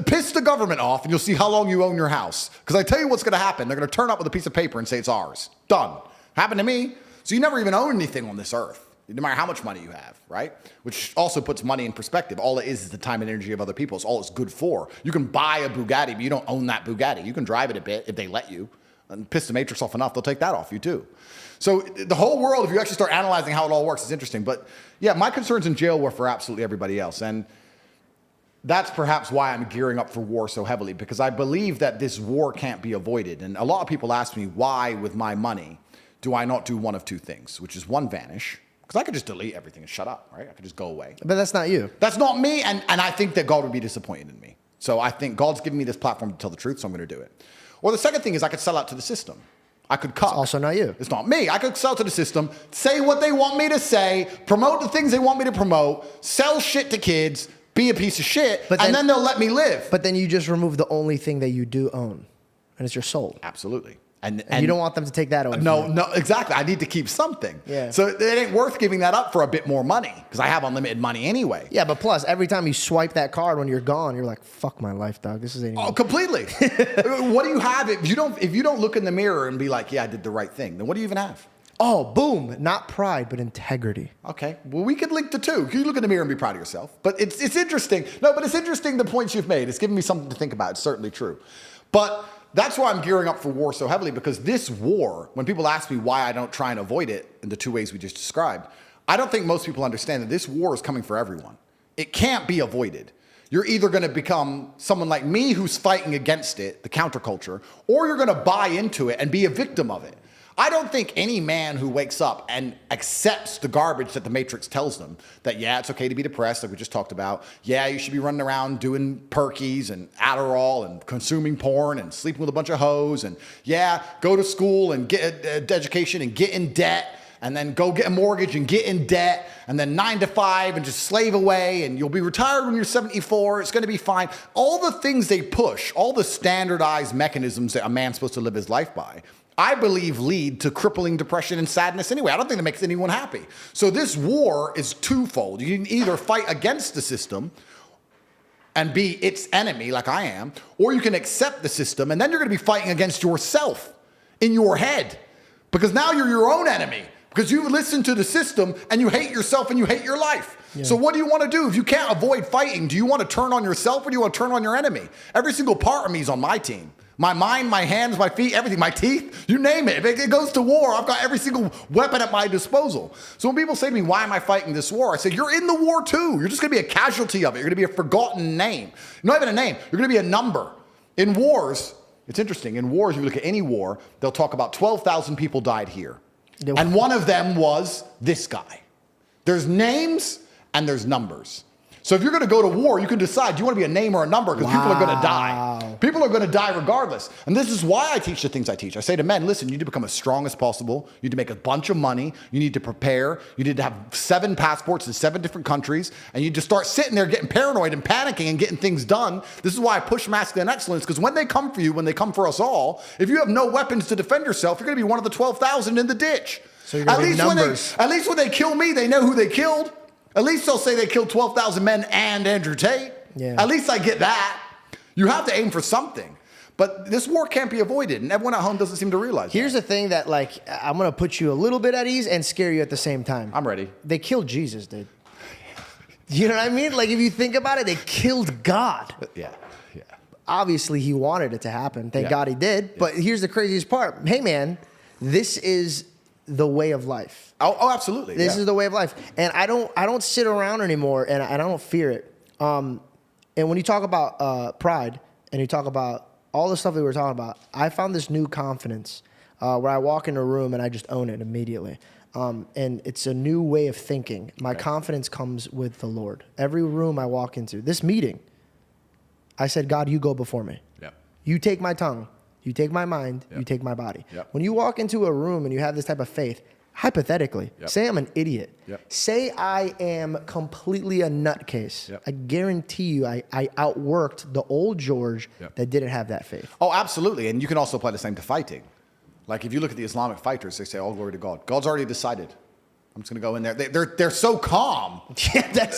Piss the government off and you'll see how long you own your house. Because I tell you what's going to happen. They're going to turn up with a piece of paper and say it's ours. Done. Happened to me. So you never even own anything on this earth, no matter how much money you have, right? Which also puts money in perspective. All it is the time and energy of other people. It's all it's good for. You can buy a Bugatti, but you don't own that Bugatti. You can drive it a bit if they let you. And piss the matrix off enough, they'll take that off you too. So the whole world, if you actually start analyzing how it all works, is interesting. But yeah, my concerns in jail were for absolutely everybody else. And that's perhaps why I'm gearing up for war so heavily, because I believe that this war can't be avoided. And a lot of people ask me, why with my money do I not do one of two things, which is one, vanish. Because I could just delete everything and shut up, right? I could just go away. But that's not you. That's not me, and I think that God would be disappointed in me. So I think God's given me this platform to tell the truth, so I'm going to do it. Or the second thing is I could sell out to the system. I could cut. It's also not you. It's not me. I could sell to the system, say what they want me to say, promote the things they want me to promote, sell shit to kids, be a piece of shit, and then they'll let me live. But then you just remove the only thing that you do own, and it's your soul. Absolutely. And you don't want them to take that away. No, exactly. I need to keep something. Yeah. So it ain't worth giving that up for a bit more money, because I have unlimited money anyway. Yeah, but plus, every time you swipe that card when you're gone, you're like, fuck my life, dog. This is anything. Oh, completely. What do you have if you don't look in the mirror and be like, yeah, I did the right thing? Then what do you even have? Oh, boom. Not pride, but integrity. Okay. Well, we could link the two. You look in the mirror and be proud of yourself. But it's interesting. No, but it's interesting the points you've made. It's given me something to think about. It's certainly true. But that's why I'm gearing up for war so heavily, because this war, when people ask me why I don't try and avoid it in the two ways we just described, I don't think most people understand that this war is coming for everyone. It can't be avoided. You're either going to become someone like me who's fighting against it, the counterculture, or you're going to buy into it and be a victim of it. I don't think any man who wakes up and accepts the garbage that the Matrix tells them, that, yeah, it's okay to be depressed, like we just talked about. Yeah, you should be running around doing perkies and Adderall and consuming porn and sleeping with a bunch of hoes. And yeah, go to school and get an education and get in debt. And then go get a mortgage and get in debt, and then 9 to 5 and just slave away, and you'll be retired when you're 74. It's going to be fine. All the things they push, all the standardized mechanisms that a man's supposed to live his life by, I believe lead to crippling depression and sadness anyway. I don't think that makes anyone happy. So this war is twofold. You can either fight against the system and be its enemy, like I am, or you can accept the system, and then you're going to be fighting against yourself in your head, because now you're your own enemy. Because you listen to the system and you hate yourself and you hate your life. Yeah. So what do you want to do? If you can't avoid fighting, do you want to turn on yourself or do you want to turn on your enemy? Every single part of me is on my team. My mind, my hands, my feet, everything, my teeth, you name it. If it goes to war, I've got every single weapon at my disposal. So when people say to me, why am I fighting this war? I say, you're in the war too. You're just going to be a casualty of it. You're going to be a forgotten name. Not even a name. You're going to be a number. In wars, it's interesting. In wars, if you look at any war, they'll talk about 12,000 people died here. And one of them was this guy. There's names and there's numbers. So if you're going to go to war, you can decide, do you want to be a name or a number? Because people are going to die. People are going to die regardless. And this is why I teach the things I teach. I say to men, listen, you need to become as strong as possible. You need to make a bunch of money. You need to prepare. You need to have 7 passports in 7 different countries. And you just start sitting there getting paranoid and panicking and getting things done. This is why I push masculine excellence, because when they come for you, when they come for us all, if you have no weapons to defend yourself, you're going to be one of the 12,000 in the ditch. So you're going to be numbers. At least when they kill me, they know who they killed. At least they'll say they killed 12,000 men and Andrew Tate. Yeah. At least I get that. You have to aim for something. But this war can't be avoided, and everyone at home doesn't seem to realize Here's the thing that, like, I'm going to put you a little bit at ease and scare you at the same time. I'm ready. They killed Jesus, dude. You know what I mean? Like, if you think about it, they killed God. Yeah. Obviously, he wanted it to happen. Thank God he did. But here's the craziest part. Hey, man, this is the way of life. Oh, absolutely. This is the way of life. And I don't sit around anymore, and I don't fear it. And when you talk about pride, and you talk about all the stuff that we were talking about, I found this new confidence where I walk in a room and I just own it immediately. And it's a new way of thinking. My confidence comes with the Lord. Every room I walk into, this meeting, I said, God, you go before me. Yep. You take my tongue. You take my mind. Yep. You take my body. Yep. When you walk into a room and you have this type of faith, hypothetically, say I'm an idiot. Yep. Say I am completely a nutcase. Yep. I guarantee you I outworked the old George that didn't have that faith. Oh, absolutely. And you can also apply the same to fighting. Like if you look at the Islamic fighters, they say, all glory to God. God's already decided. I'm just going to go in there. They're so calm. Yeah,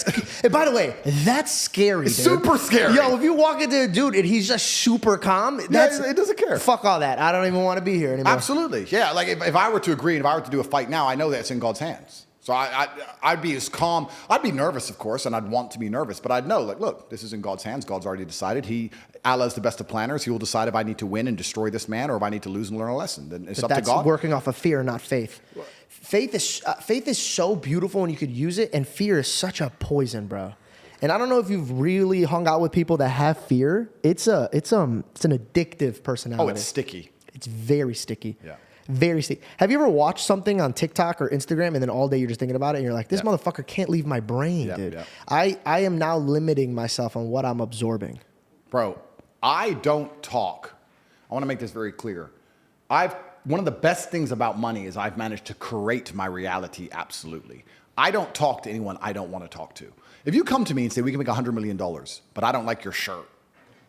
and by the way, that's scary, It's dude. super scary. Yo, if you walk into a dude and he's just super calm, it doesn't care. Fuck all that. I don't even want to be here anymore. Absolutely. Yeah, like if I were to agree and if I were to do a fight now, I know that it's in God's hands. So I'd be as calm. I'd be nervous, of course, and I'd want to be nervous. But I'd know, like, look, this is in God's hands. God's already decided. Allah's the best of planners. He will decide if I need to win and destroy this man or if I need to lose and learn a lesson. Then it's up to God. That's working off of fear, not faith. Faith is so beautiful and you could use it, and fear is such a poison, bro. And I don't know if you've really hung out with people that have fear. It's an addictive personality. Oh, it's sticky. It's very sticky. Yeah. Very sticky. Have you ever watched something on TikTok or Instagram and then all day you're just thinking about it and you're like, this motherfucker can't leave my brain, dude. Yeah. I am now limiting myself on what I'm absorbing. Bro, I don't talk. I want to make this very clear. One of the best things about money is I've managed to create my reality absolutely. I don't talk to anyone I don't want to talk to. If you come to me and say, we can make $100 million, but I don't like your shirt,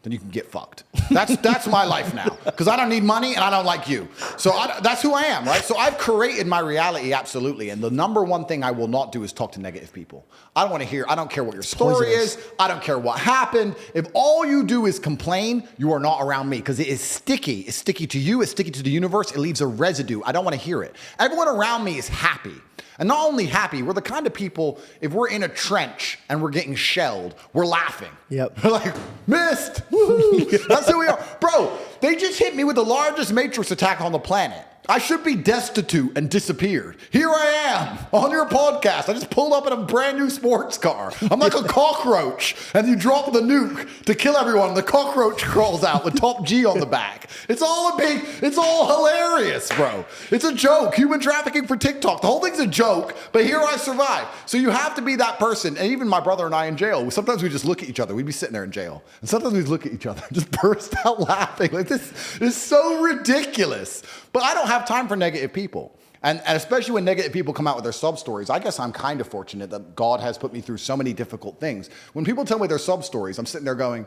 then you can get fucked. That's my life now. Because I don't need money and I don't like you. So that's who I am, right? So I've created my reality absolutely. And the number one thing I will not do is talk to negative people. I don't want to hear, I don't care what your story is. I don't care what happened. If all you do is complain, you are not around me because it is sticky. It's sticky to you. It's sticky to the universe. It leaves a residue. I don't want to hear it. Everyone around me is happy. And not only happy, we're the kind of people, if we're in a trench and we're getting shelled, we're laughing. Yep. We're like, missed. Woo-hoo. That's who we are. Bro, they just hit me with the largest Matrix attack on the planet. I should be destitute and disappeared. Here I am on your podcast. I just pulled up in a brand new sports car. I'm like a cockroach, and you drop the nuke to kill everyone, and the cockroach crawls out with Top G on the back. It's all hilarious, bro. It's a joke. Human trafficking for TikTok. The whole thing's a joke, but here I survive. So you have to be that person. And even my brother and I in jail, sometimes we just look at each other. We'd be sitting there in jail, and sometimes we'd look at each other and just burst out laughing. Like, this is so ridiculous. But I don't have time for negative people. And especially when negative people come out with their sub stories, I guess I'm kind of fortunate that God has put me through so many difficult things. When people tell me their sub stories, I'm sitting there going,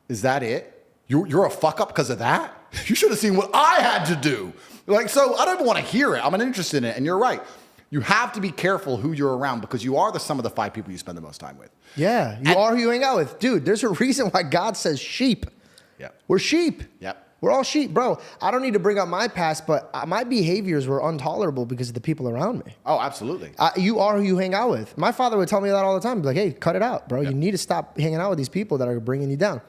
is that it? You're a fuck up because of that? You should have seen what I had to do. Like, so I don't even want to hear it. I'm uninterested in it. And you're right. You have to be careful who you're around because you are the sum of the 5 people you spend the most time with. Yeah, you are who you hang out with. Dude, there's a reason why God says sheep. Yeah. We're sheep. Yep. We're all sheep, bro. I don't need to bring up my past, but my behaviors were intolerable because of the people around me. Oh, absolutely. You are who you hang out with. My father would tell me that all the time. He'd be like, hey, cut it out, bro. Yep. You need to stop hanging out with these people that are bringing you down.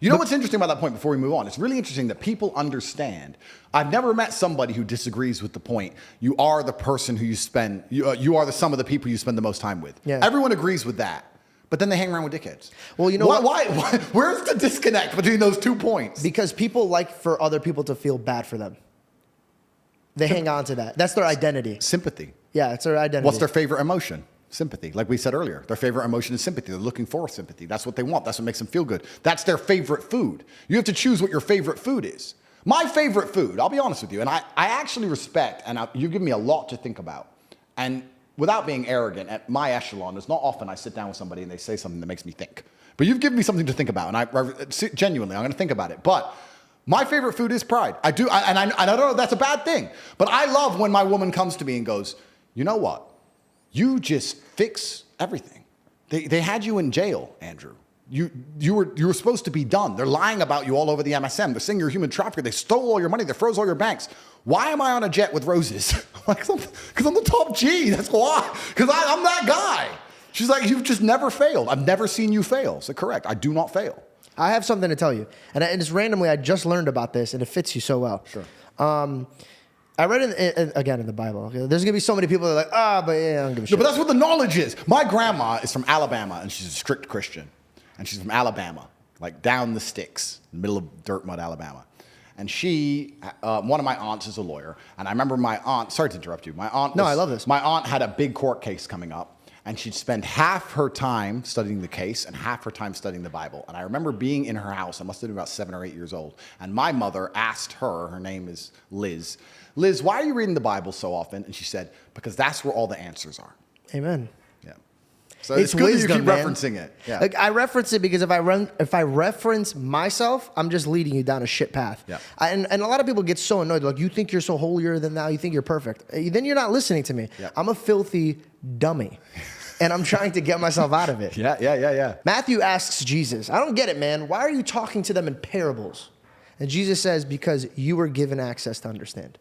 You know what's interesting about that point before we move on? It's really interesting that people understand. I've never met somebody who disagrees with the point. You are the person who you are the sum of the people you spend the most time with. Yeah. Everyone agrees with that. But then they hang around with dickheads. Well, you know why? Where's the disconnect between those 2 points? Because people like for other people to feel bad for them. They hang on to that. That's their identity. Sympathy. Yeah, it's their identity. What's their favorite emotion? Sympathy. Like we said earlier, their favorite emotion is sympathy. They're looking for sympathy. That's what they want. That's what makes them feel good. That's their favorite food. You have to choose what your favorite food is. My favorite food, I'll be honest with you, and I actually respect, and you give me a lot to think about. And without being arrogant, at my echelon, it's not often I sit down with somebody and they say something that makes me think. But you've given me something to think about, and I genuinely, I'm going to think about it. But my favorite food is pride. I don't know if that's a bad thing, but I love when my woman comes to me and goes, you know what? You just fix everything. They had you in jail, Andrew. You were supposed to be done. They're lying about you all over the MSM. They're saying you're a human trafficker. They stole all your money. They froze all your banks. Why am I on a jet with roses? Because I'm the top G. That's why. Because I'm that guy. She's like, you've just never failed. I've never seen you fail. So correct. I do not fail. I have something to tell you. And just randomly, I just learned about this, and it fits you so well. Sure. I read it again in the Bible. Okay? There's going to be so many people that are like, but yeah, I don't give a shit. No, but that's what the knowledge is. My grandma is from Alabama, and she's a strict Christian. And she's from Alabama, like down the sticks, middle of dirt mud, Alabama. And one of my aunts is a lawyer. And I remember my aunt, sorry to interrupt you. I love this. My aunt had a big court case coming up. And she'd spend half her time studying the case and half her time studying the Bible. And I remember being in her house. I must have been about 7 or 8 years old. And my mother asked her name is Liz, why are you reading the Bible so often? And she said, because that's where all the answers are. Amen. Yeah. So it's good wisdom, that you keep referencing it. Yeah. Like, I reference it because if I reference myself, I'm just leading you down a shit path. Yeah. And a lot of people get so annoyed. Like, you think you're so holier than thou. You think you're perfect. Then you're not listening to me. Yeah. I'm a filthy dummy. And I'm trying to get myself out of it. Yeah. Matthew asks Jesus, I don't get it, man. Why are you talking to them in parables? And Jesus says, because you were given access to understand.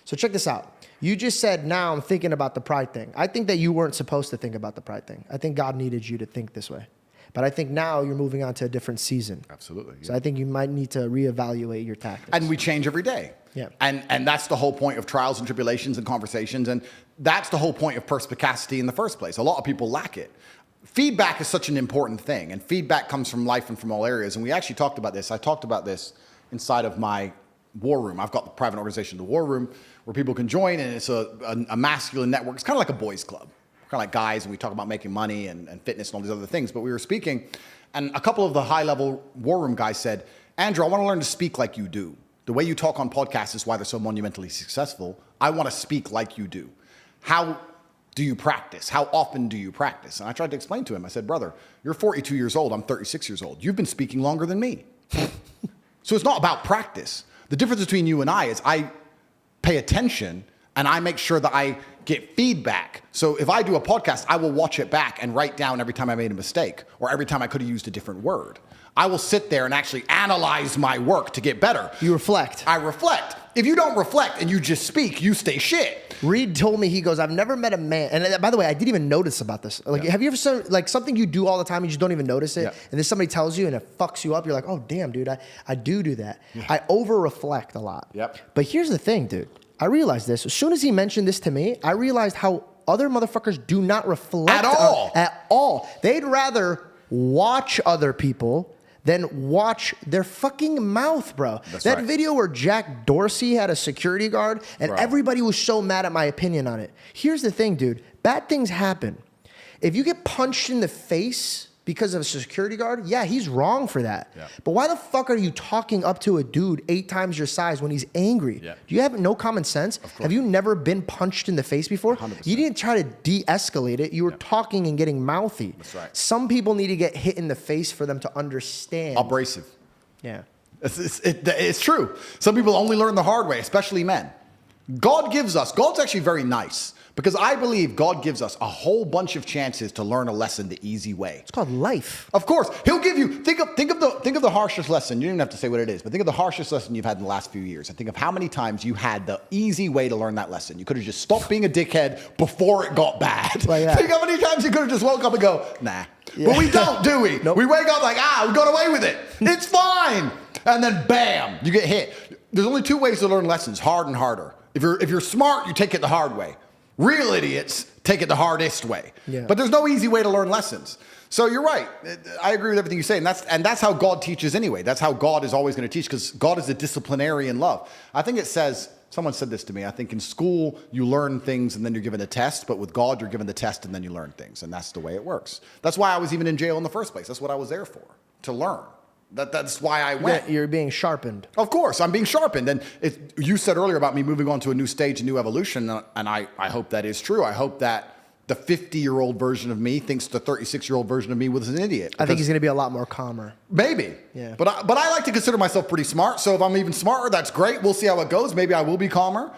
So check this out. You just said, now I'm thinking about the pride thing. I think that you weren't supposed to think about the pride thing. I think God needed you to think this way. But I think now you're moving on to a different season. Absolutely. Yeah. So I think you might need to reevaluate your tactics. And we change every day. Yeah. And that's the whole point of trials and tribulations and conversations. And that's the whole point of perspicacity in the first place. A lot of people lack it. Feedback is such an important thing. And feedback comes from life and from all areas. And we actually talked about this. I talked about this inside of my war room. I've got the private organization, the War Room, where people can join. And it's a masculine network. It's kind of like a boys' club. Kind of like guys, and we talk about making money and fitness and all these other things. But we were speaking, and a couple of the high-level war room guys said, Andrew, I want to learn to speak like you do. The way you talk on podcasts is why they're so monumentally successful. I want to speak like you do. How do you practice? How often do you practice? And I tried to explain to him. I said, brother, you're 42 years old. I'm 36 years old. You've been speaking longer than me. So it's not about practice. The difference between you and I is I pay attention and I make sure that I get feedback. So if I do a podcast, I will watch it back and write down every time I made a mistake or every time I could have used a different word. I will sit there and actually analyze my work to get better. You reflect. I reflect. If you don't reflect and you just speak, you stay shit. Reed told me, he goes, I've never met a man. And by the way, I didn't even notice about this. Like, have you ever seen like something you do all the time, you just don't even notice it? And then somebody tells you and it fucks you up. You're like, oh, damn, dude, I do that. I over reflect a lot. But here's the thing, dude. I realized this. As soon as he mentioned this to me, I realized how other motherfuckers do not reflect. At all. They'd rather watch other people than watch their fucking mouth, bro. That video where Jack Dorsey had a security guard and everybody was so mad at my opinion on it. Here's the thing, dude. Bad things happen. If you get punched in the face because of a security guard, yeah, he's wrong for that. But why the fuck are you talking up to a dude 8 times your size when he's angry? Do you have no common sense? Have you never been punched in the face before? 100%. You didn't try to de-escalate it. You were talking and getting mouthy. Some people need to get hit in the face for them to understand. Abrasive. Yeah. It's true. Some people only learn the hard way, especially men. God's actually very nice. Because I believe God gives us a whole bunch of chances to learn a lesson the easy way. It's called life. Of course, He'll give you. Think of the harshest lesson. You don't even have to say what it is, but think of the harshest lesson you've had in the last few years, and think of how many times you had the easy way to learn that lesson. You could have just stopped being a dickhead before it got bad. Like that. Think how many times you could have just woke up and go, nah. But we don't, do we? Nope. We wake up like, we got away with it. It's fine. And then bam, you get hit. There's only 2 ways to learn lessons: hard and harder. If you're smart, you take it the hard way. Real idiots take it the hardest way. But there's no easy way to learn lessons. So you're right. I agree with everything you say. And that's how God teaches anyway. That's how God is always going to teach, because God is a disciplinarian love. I think it says, someone said this to me, I think in school you learn things and then you're given a test, but with God you're given the test and then you learn things. And that's the way it works. That's why I was even in jail in the first place. That's what I was there for, to learn. That's why I went. You're being sharpened. Of course, I'm being sharpened. And you said earlier about me moving on to a new stage, a new evolution, and I hope that is true. I hope that the 50-year-old version of me thinks the 36-year-old version of me was an idiot. I think he's going to be a lot more calmer. Maybe. Yeah. But I like to consider myself pretty smart, so if I'm even smarter, that's great. We'll see how it goes. Maybe I will be calmer.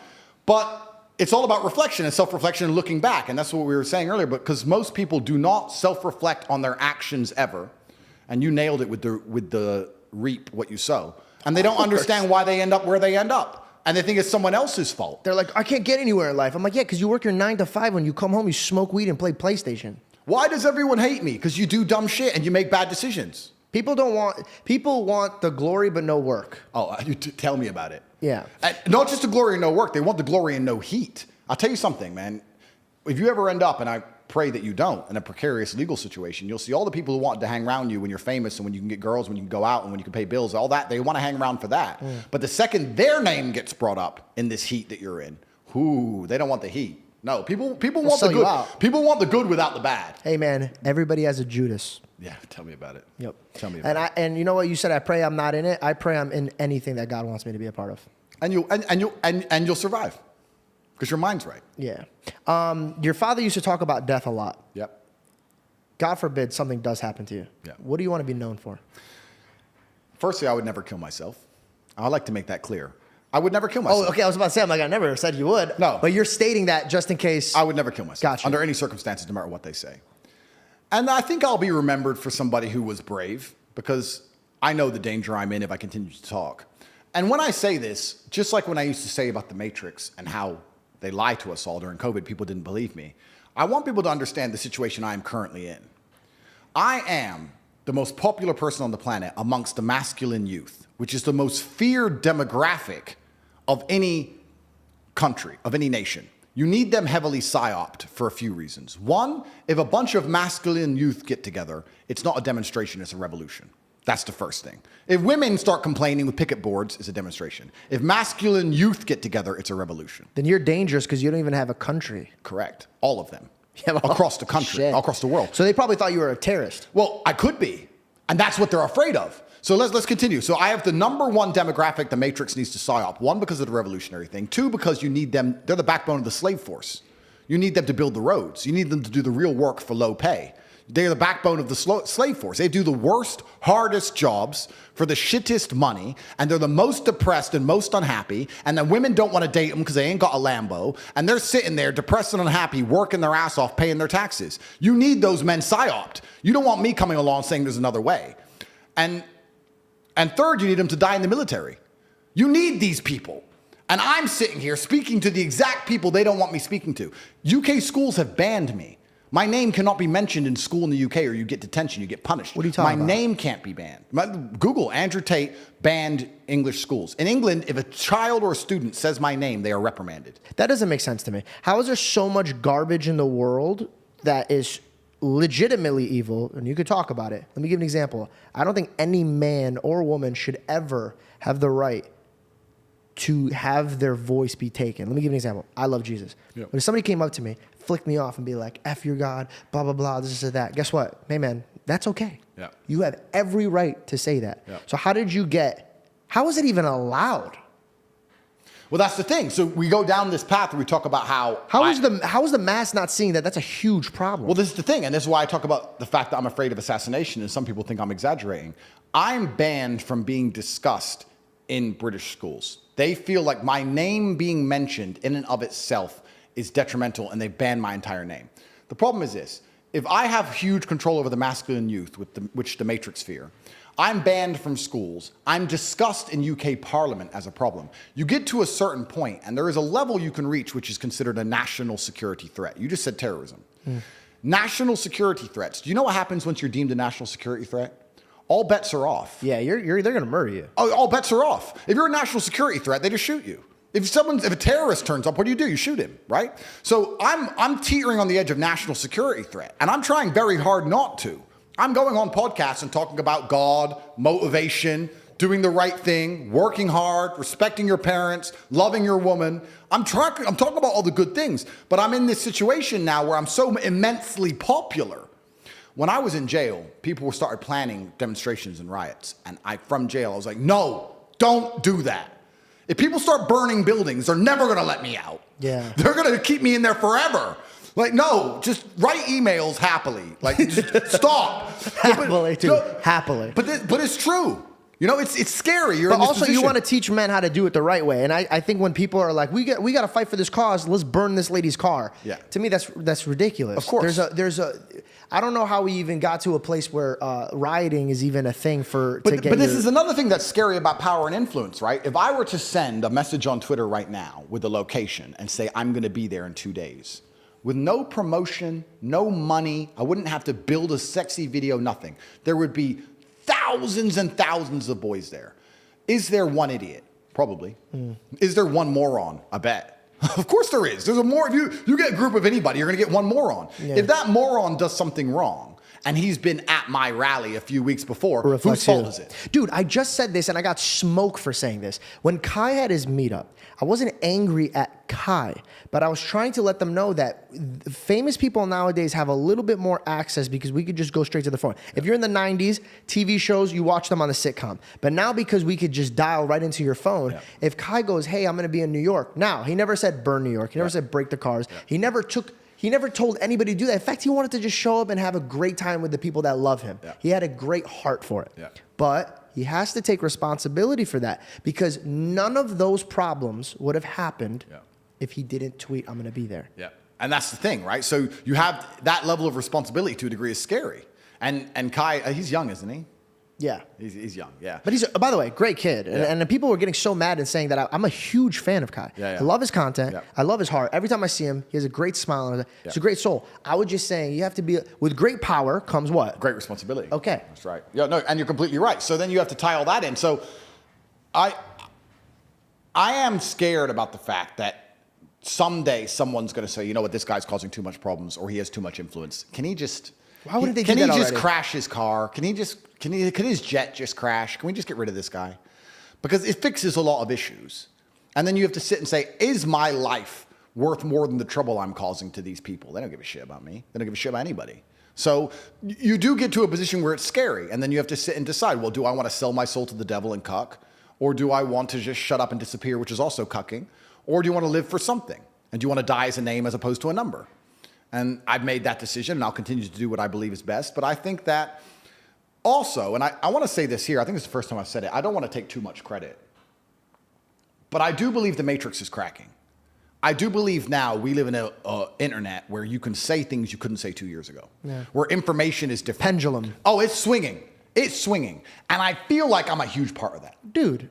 But it's all about reflection and self-reflection and looking back, and that's what we were saying earlier, because most people do not self-reflect on their actions ever. And you nailed it with the reap what you sow. And they don't understand why they end up where they end up. And they think it's someone else's fault. They're like, I can't get anywhere in life. I'm like, yeah, because you work your 9 to 5. When you come home, you smoke weed and play PlayStation. Why does everyone hate me? Because you do dumb shit and you make bad decisions. People want the glory but no work. Oh, tell me about it. Yeah. Not just the glory and no work. They want the glory and no heat. I'll tell you something, man. If you ever end up, and I pray that you don't, in a precarious legal situation, you'll see all the people who want to hang around you when you're famous and when you can get girls, when you can go out and when you can pay bills, all that. They want to hang around for that. But the second their name gets brought up in this heat that you're in, they don't want the heat. No, people want the good. People want the good without the bad. Hey, man, everybody has a Judas. Yeah, tell me about it. Yep. Tell me about it. And you know what you said? I pray I'm not in it. I pray I'm in anything that God wants me to be a part of. And you'll survive. Because your mind's right. Yeah. Your father used to talk about death a lot. Yep. God forbid something does happen to you. Yeah. What do you want to be known for? Firstly, I would never kill myself. I like to make that clear. I would never kill myself. Oh, okay. I was about to say, I'm like, I never said you would. No. But you're stating that just in case. I would never kill myself. Gotcha. Under any circumstances, no matter what they say. And I think I'll be remembered for somebody who was brave, because I know the danger I'm in if I continue to talk. And when I say this, just like when I used to say about the Matrix and how they lied to us all during COVID, people didn't believe me. I want people to understand the situation I am currently in. I am the most popular person on the planet amongst the masculine youth, which is the most feared demographic of any country, of any nation. You need them heavily psyoped for a few reasons. One, if a bunch of masculine youth get together, it's not a demonstration, it's a revolution. That's the first thing. If women start complaining with picket boards, it's a demonstration. If masculine youth get together, it's a revolution. Then you're dangerous because you don't even have a country. Correct. All of them. Yeah, well, across the country, shit. across the world. So they probably thought you were a terrorist. Well, I could be. And that's what they're afraid of. So let's continue. So I have the number one demographic the Matrix needs to psyop. One, because of the revolutionary thing. Two, because you need them. They're the backbone of the slave force. You need them to build the roads. You need them to do the real work for low pay. They're the backbone of the slave force. They do the worst, hardest jobs for the shittest money, and they're the most depressed and most unhappy, and then women don't want to date them because they ain't got a Lambo, and they're sitting there depressed and unhappy, working their ass off, paying their taxes. You need those men psyoped. You don't want me coming along saying there's another way. And third, you need them to die in the military. You need these people. And I'm sitting here speaking to the exact people they don't want me speaking to. UK schools have banned me. My name cannot be mentioned in school in the UK or you get detention, you get punished. What are you talking about? My name can't be banned. Google Andrew Tate banned English schools. In England, if a child or a student says my name, they are reprimanded. That doesn't make sense to me. How is there so much garbage in the world that is legitimately evil? And you could talk about it. Let me give an example. I don't think any man or woman should ever have the right to have their voice be taken. Let me give you an example. I love Jesus. Yep. But if somebody came up to me, flicked me off and be like, F your God, blah, blah, blah, this is that. Guess what? Hey, man, that's okay. Yeah. You have every right to say that. Yeah. So how is it even allowed? Well, that's the thing. So we go down this path where we talk about How is the mass not seeing that? That's a huge problem. Well, this is the thing, and this is why I talk about the fact that I'm afraid of assassination, and some people think I'm exaggerating. I'm banned from being discussed in British schools. They feel like my name being mentioned in and of itself is detrimental, and they ban my entire name. The problem is this. If I have huge control over the masculine youth, which the Matrix fear, I'm banned from schools. I'm discussed in UK Parliament as a problem. You get to a certain point, and there is a level you can reach which is considered a national security threat. You just said terrorism. National security threats. Do you know what happens once you're deemed a national security threat? All bets are off. Yeah, they're going to murder you. Oh, all bets are off. If you're a national security threat, they just shoot you. If a terrorist turns up, what do? You shoot him, right? So I'm teetering on the edge of national security threat, and I'm trying very hard not to. I'm going on podcasts and talking about God, motivation, doing the right thing, working hard, respecting your parents, loving your woman. I'm talking about all the good things, but I'm in this situation now where I'm so immensely popular. When I was in jail, people started planning demonstrations and riots, and from jail, I was like, no, don't do that. If people start burning buildings, they're never going to let me out. Yeah. They're going to keep me in there forever. Like, no, just write emails happily. Like, just stop. Happily, too. Happily. But it's true. You know, it's scary. You're but in this also, position. you want to teach men how to do it the right way. And I think when people are like, we got to fight for this cause, let's burn this lady's car. Yeah. To me, that's ridiculous. Of course. I don't know how we even got to a place where rioting is even a thing But this is another thing that's scary about power and influence, right? If I were to send a message on Twitter right now with the location and say, I'm going to be there in 2 days, with no promotion, no money, I wouldn't have to build a sexy video, nothing. There would be thousands and thousands of boys there. Is there one idiot? Probably. Is there one moron? I bet. Of course there is. There's a more. If you get a group of anybody, you're going to get one moron. Yeah. If that moron does something wrong, and he's been at my rally a few weeks before, whose fault is it? Dude, I just said this, and I got smoke for saying this. When Kai had his meetup, I wasn't angry at Kai, but I was trying to let them know that famous people nowadays have a little bit more access because we could just go straight to the phone. If you're in the 90s, TV shows, you watch them on the sitcom. But now because we could just dial right into your phone, if Kai goes, hey, I'm going to be in New York. Now, he never said burn New York. He never said break the cars. He never told anybody to do that. In fact, he wanted to just show up and have a great time with the people that love him. He had a great heart for it. But he has to take responsibility for that because none of those problems would have happened if he didn't tweet, I'm going to be there. Yeah. And that's the thing, right? So you have that level of responsibility to a degree is scary. And Kai, he's young, isn't he? Yeah. He's young, yeah. But he's, by the way, great kid. And the people were getting so mad and saying that I'm a huge fan of Kai. I love his content. I love his heart. Every time I see him, he has a great smile. And he's a great soul. I was just saying, you have to be, with great power comes what? Great responsibility. Okay. That's right. Yeah, no, and you're completely right. So then you have to tie all that in. So I am scared about the fact that someday someone's going to say, you know what, this guy's causing too much problems or he has too much influence. Can he just... Why wouldn't they do can that he just already? crash his car? Can his jet just crash? Can we just get rid of this guy? Because it fixes a lot of issues. And then you have to sit and say, is my life worth more than the trouble I'm causing to these people? They don't give a shit about me. They don't give a shit about anybody. So you do get to a position where it's scary. And then you have to sit and decide, well, do I want to sell my soul to the devil and cuck? Or do I want to just shut up and disappear, which is also cucking? Or do you want to live for something? And do you want to die as a name as opposed to a number? And I've made that decision, and I'll continue to do what I believe is best. But I think that also, and I want to say this here, I think it's the first time I've said it, I don't want to take too much credit. But I do believe the Matrix is cracking. I do believe now we live in an internet where you can say things you couldn't say 2 years ago. Yeah. Where information is different. Pendulum. Oh, it's swinging. It's swinging. And I feel like I'm a huge part of that. Dude,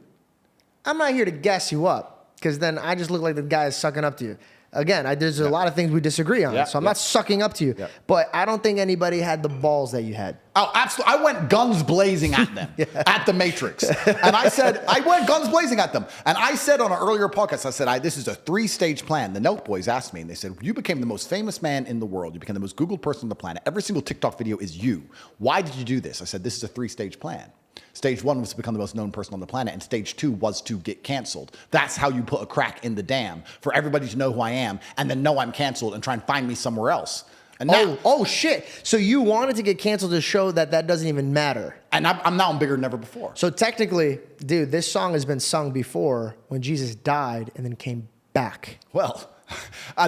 I'm not here to gas you up, because then I just look like the guy is sucking up to you. Again, there's a lot of things we disagree on, so I'm not sucking up to you. But I don't think anybody had the balls that you had. Oh, absolutely. I went guns blazing at them, at the Matrix. And I went guns blazing at them. And I said on an earlier podcast, I said, this is a 3-stage plan. The Note Boys asked me, and they said, you became the most famous man in the world. You became the most Googled person on the planet. Every single TikTok video is you. Why did you do this? I said, this is a 3-stage plan. Stage 1 was to become the most known person on the planet, and stage 2 was to get canceled. That's how you put a crack in the dam, for everybody to know who I am, and then know I'm canceled and try and find me somewhere else. And now, oh shit! So you wanted to get canceled to show that doesn't even matter. And I'm bigger than ever before. So technically, dude, this song has been sung before when Jesus died and then came back. Well.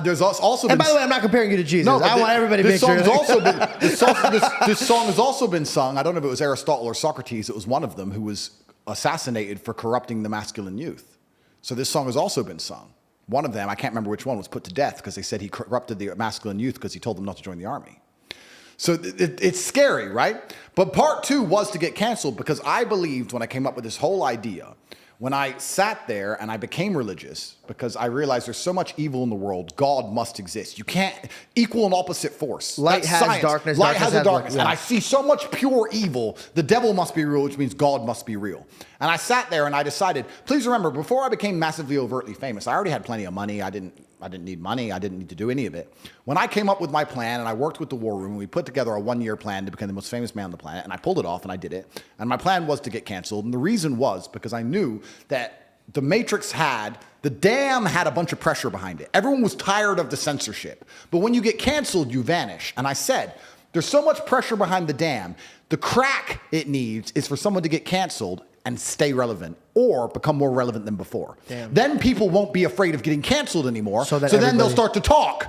There's also and by the way, I'm not comparing you to Jesus. No, I want everybody to make sure. This song has also been sung. I don't know if it was Aristotle or Socrates. It was one of them who was assassinated for corrupting the masculine youth. So this song has also been sung. One of them, I can't remember which one, was put to death because they said he corrupted the masculine youth because he told them not to join the army. So it's scary, right? But part 2 was to get canceled because I believed when I came up with this whole idea, when I sat there and I became religious, because I realized there's so much evil in the world, God must exist. You can't equal and opposite force. Light has science. darkness. Light has a darkness. And I see so much pure evil. The devil must be real, which means God must be real. And I sat there and I decided, please remember, before I became massively overtly famous, I already had plenty of money. I didn't need money. I didn't need to do any of it. When I came up with my plan and I worked with the War Room, we put together a 1-year plan to become the most famous man on the planet, and I pulled it off and I did it. And my plan was to get canceled. And the reason was because I knew that the Matrix the dam had a bunch of pressure behind it. Everyone was tired of the censorship. But when you get canceled, you vanish. And I said, there's so much pressure behind the dam. The crack it needs is for someone to get canceled and stay relevant or become more relevant than before. Damn. Then people won't be afraid of getting canceled anymore. So then they'll start to talk.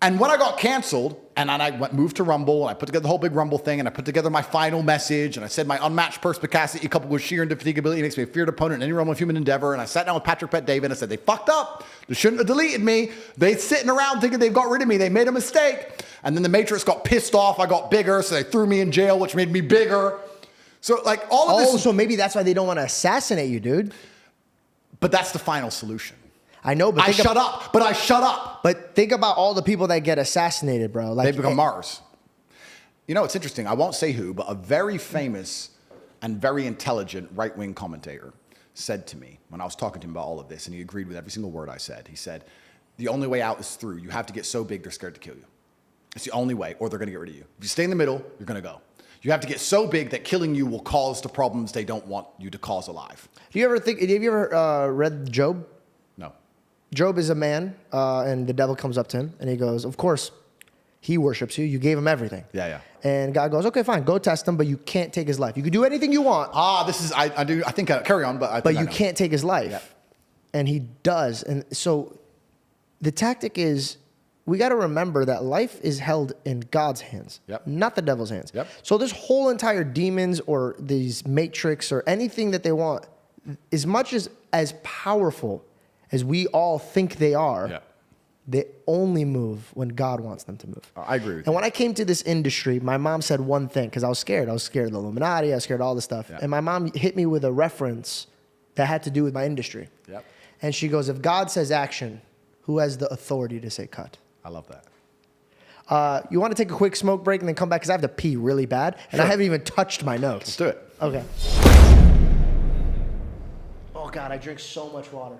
And when I got canceled, and I moved to Rumble, and I put together the whole big Rumble thing, and I put together my final message, and I said my unmatched perspicacity coupled with sheer indefatigability makes me a feared opponent in any realm of human endeavor. And I sat down with Patrick Bet David, and I said, they fucked up. They shouldn't have deleted me. They sitting around thinking they've got rid of me. They made a mistake. And then the Matrix got pissed off. I got bigger, so they threw me in jail, which made me bigger. So like all of this. Oh, so maybe that's why they don't want to assassinate you, dude. But that's the final solution. I know, but I shut up. But think about all the people that get assassinated, bro. Like they become Mars. You know, it's interesting. I won't say who, but a very famous and very intelligent right-wing commentator said to me when I was talking to him about all of this, and he agreed with every single word I said. He said, the only way out is through. You have to get so big they're scared to kill you. It's the only way, or they're going to get rid of you. If you stay in the middle, you're going to go. You have to get so big that killing you will cause the problems they don't want you to cause alive. Have you ever read Job? No. Job is a man, and the devil comes up to him, and he goes, of course, he worships you. You gave him everything. Yeah. And God goes, okay, fine, go test him, but you can't take his life. You can do anything you want. I think carry on, but you can't take his life. Yeah. And he does. And so the tactic is, we got to remember that life is held in God's hands, not the devil's hands. Yep. So this whole entire demons or these matrix or anything that they want, as much as powerful as we all think they are, they only move when God wants them to move. I agree with you. And when I came to this industry, my mom said one thing, because I was scared. I was scared of the Illuminati. I was scared of all this stuff. Yeah. And my mom hit me with a reference that had to do with my industry. Yep. And she goes, if God says action, who has the authority to say cut? I love that. You want to take a quick smoke break and then come back? Because I have to pee really bad. And I haven't even touched my notes. Let's do it. Okay. Oh, God, I drink so much water.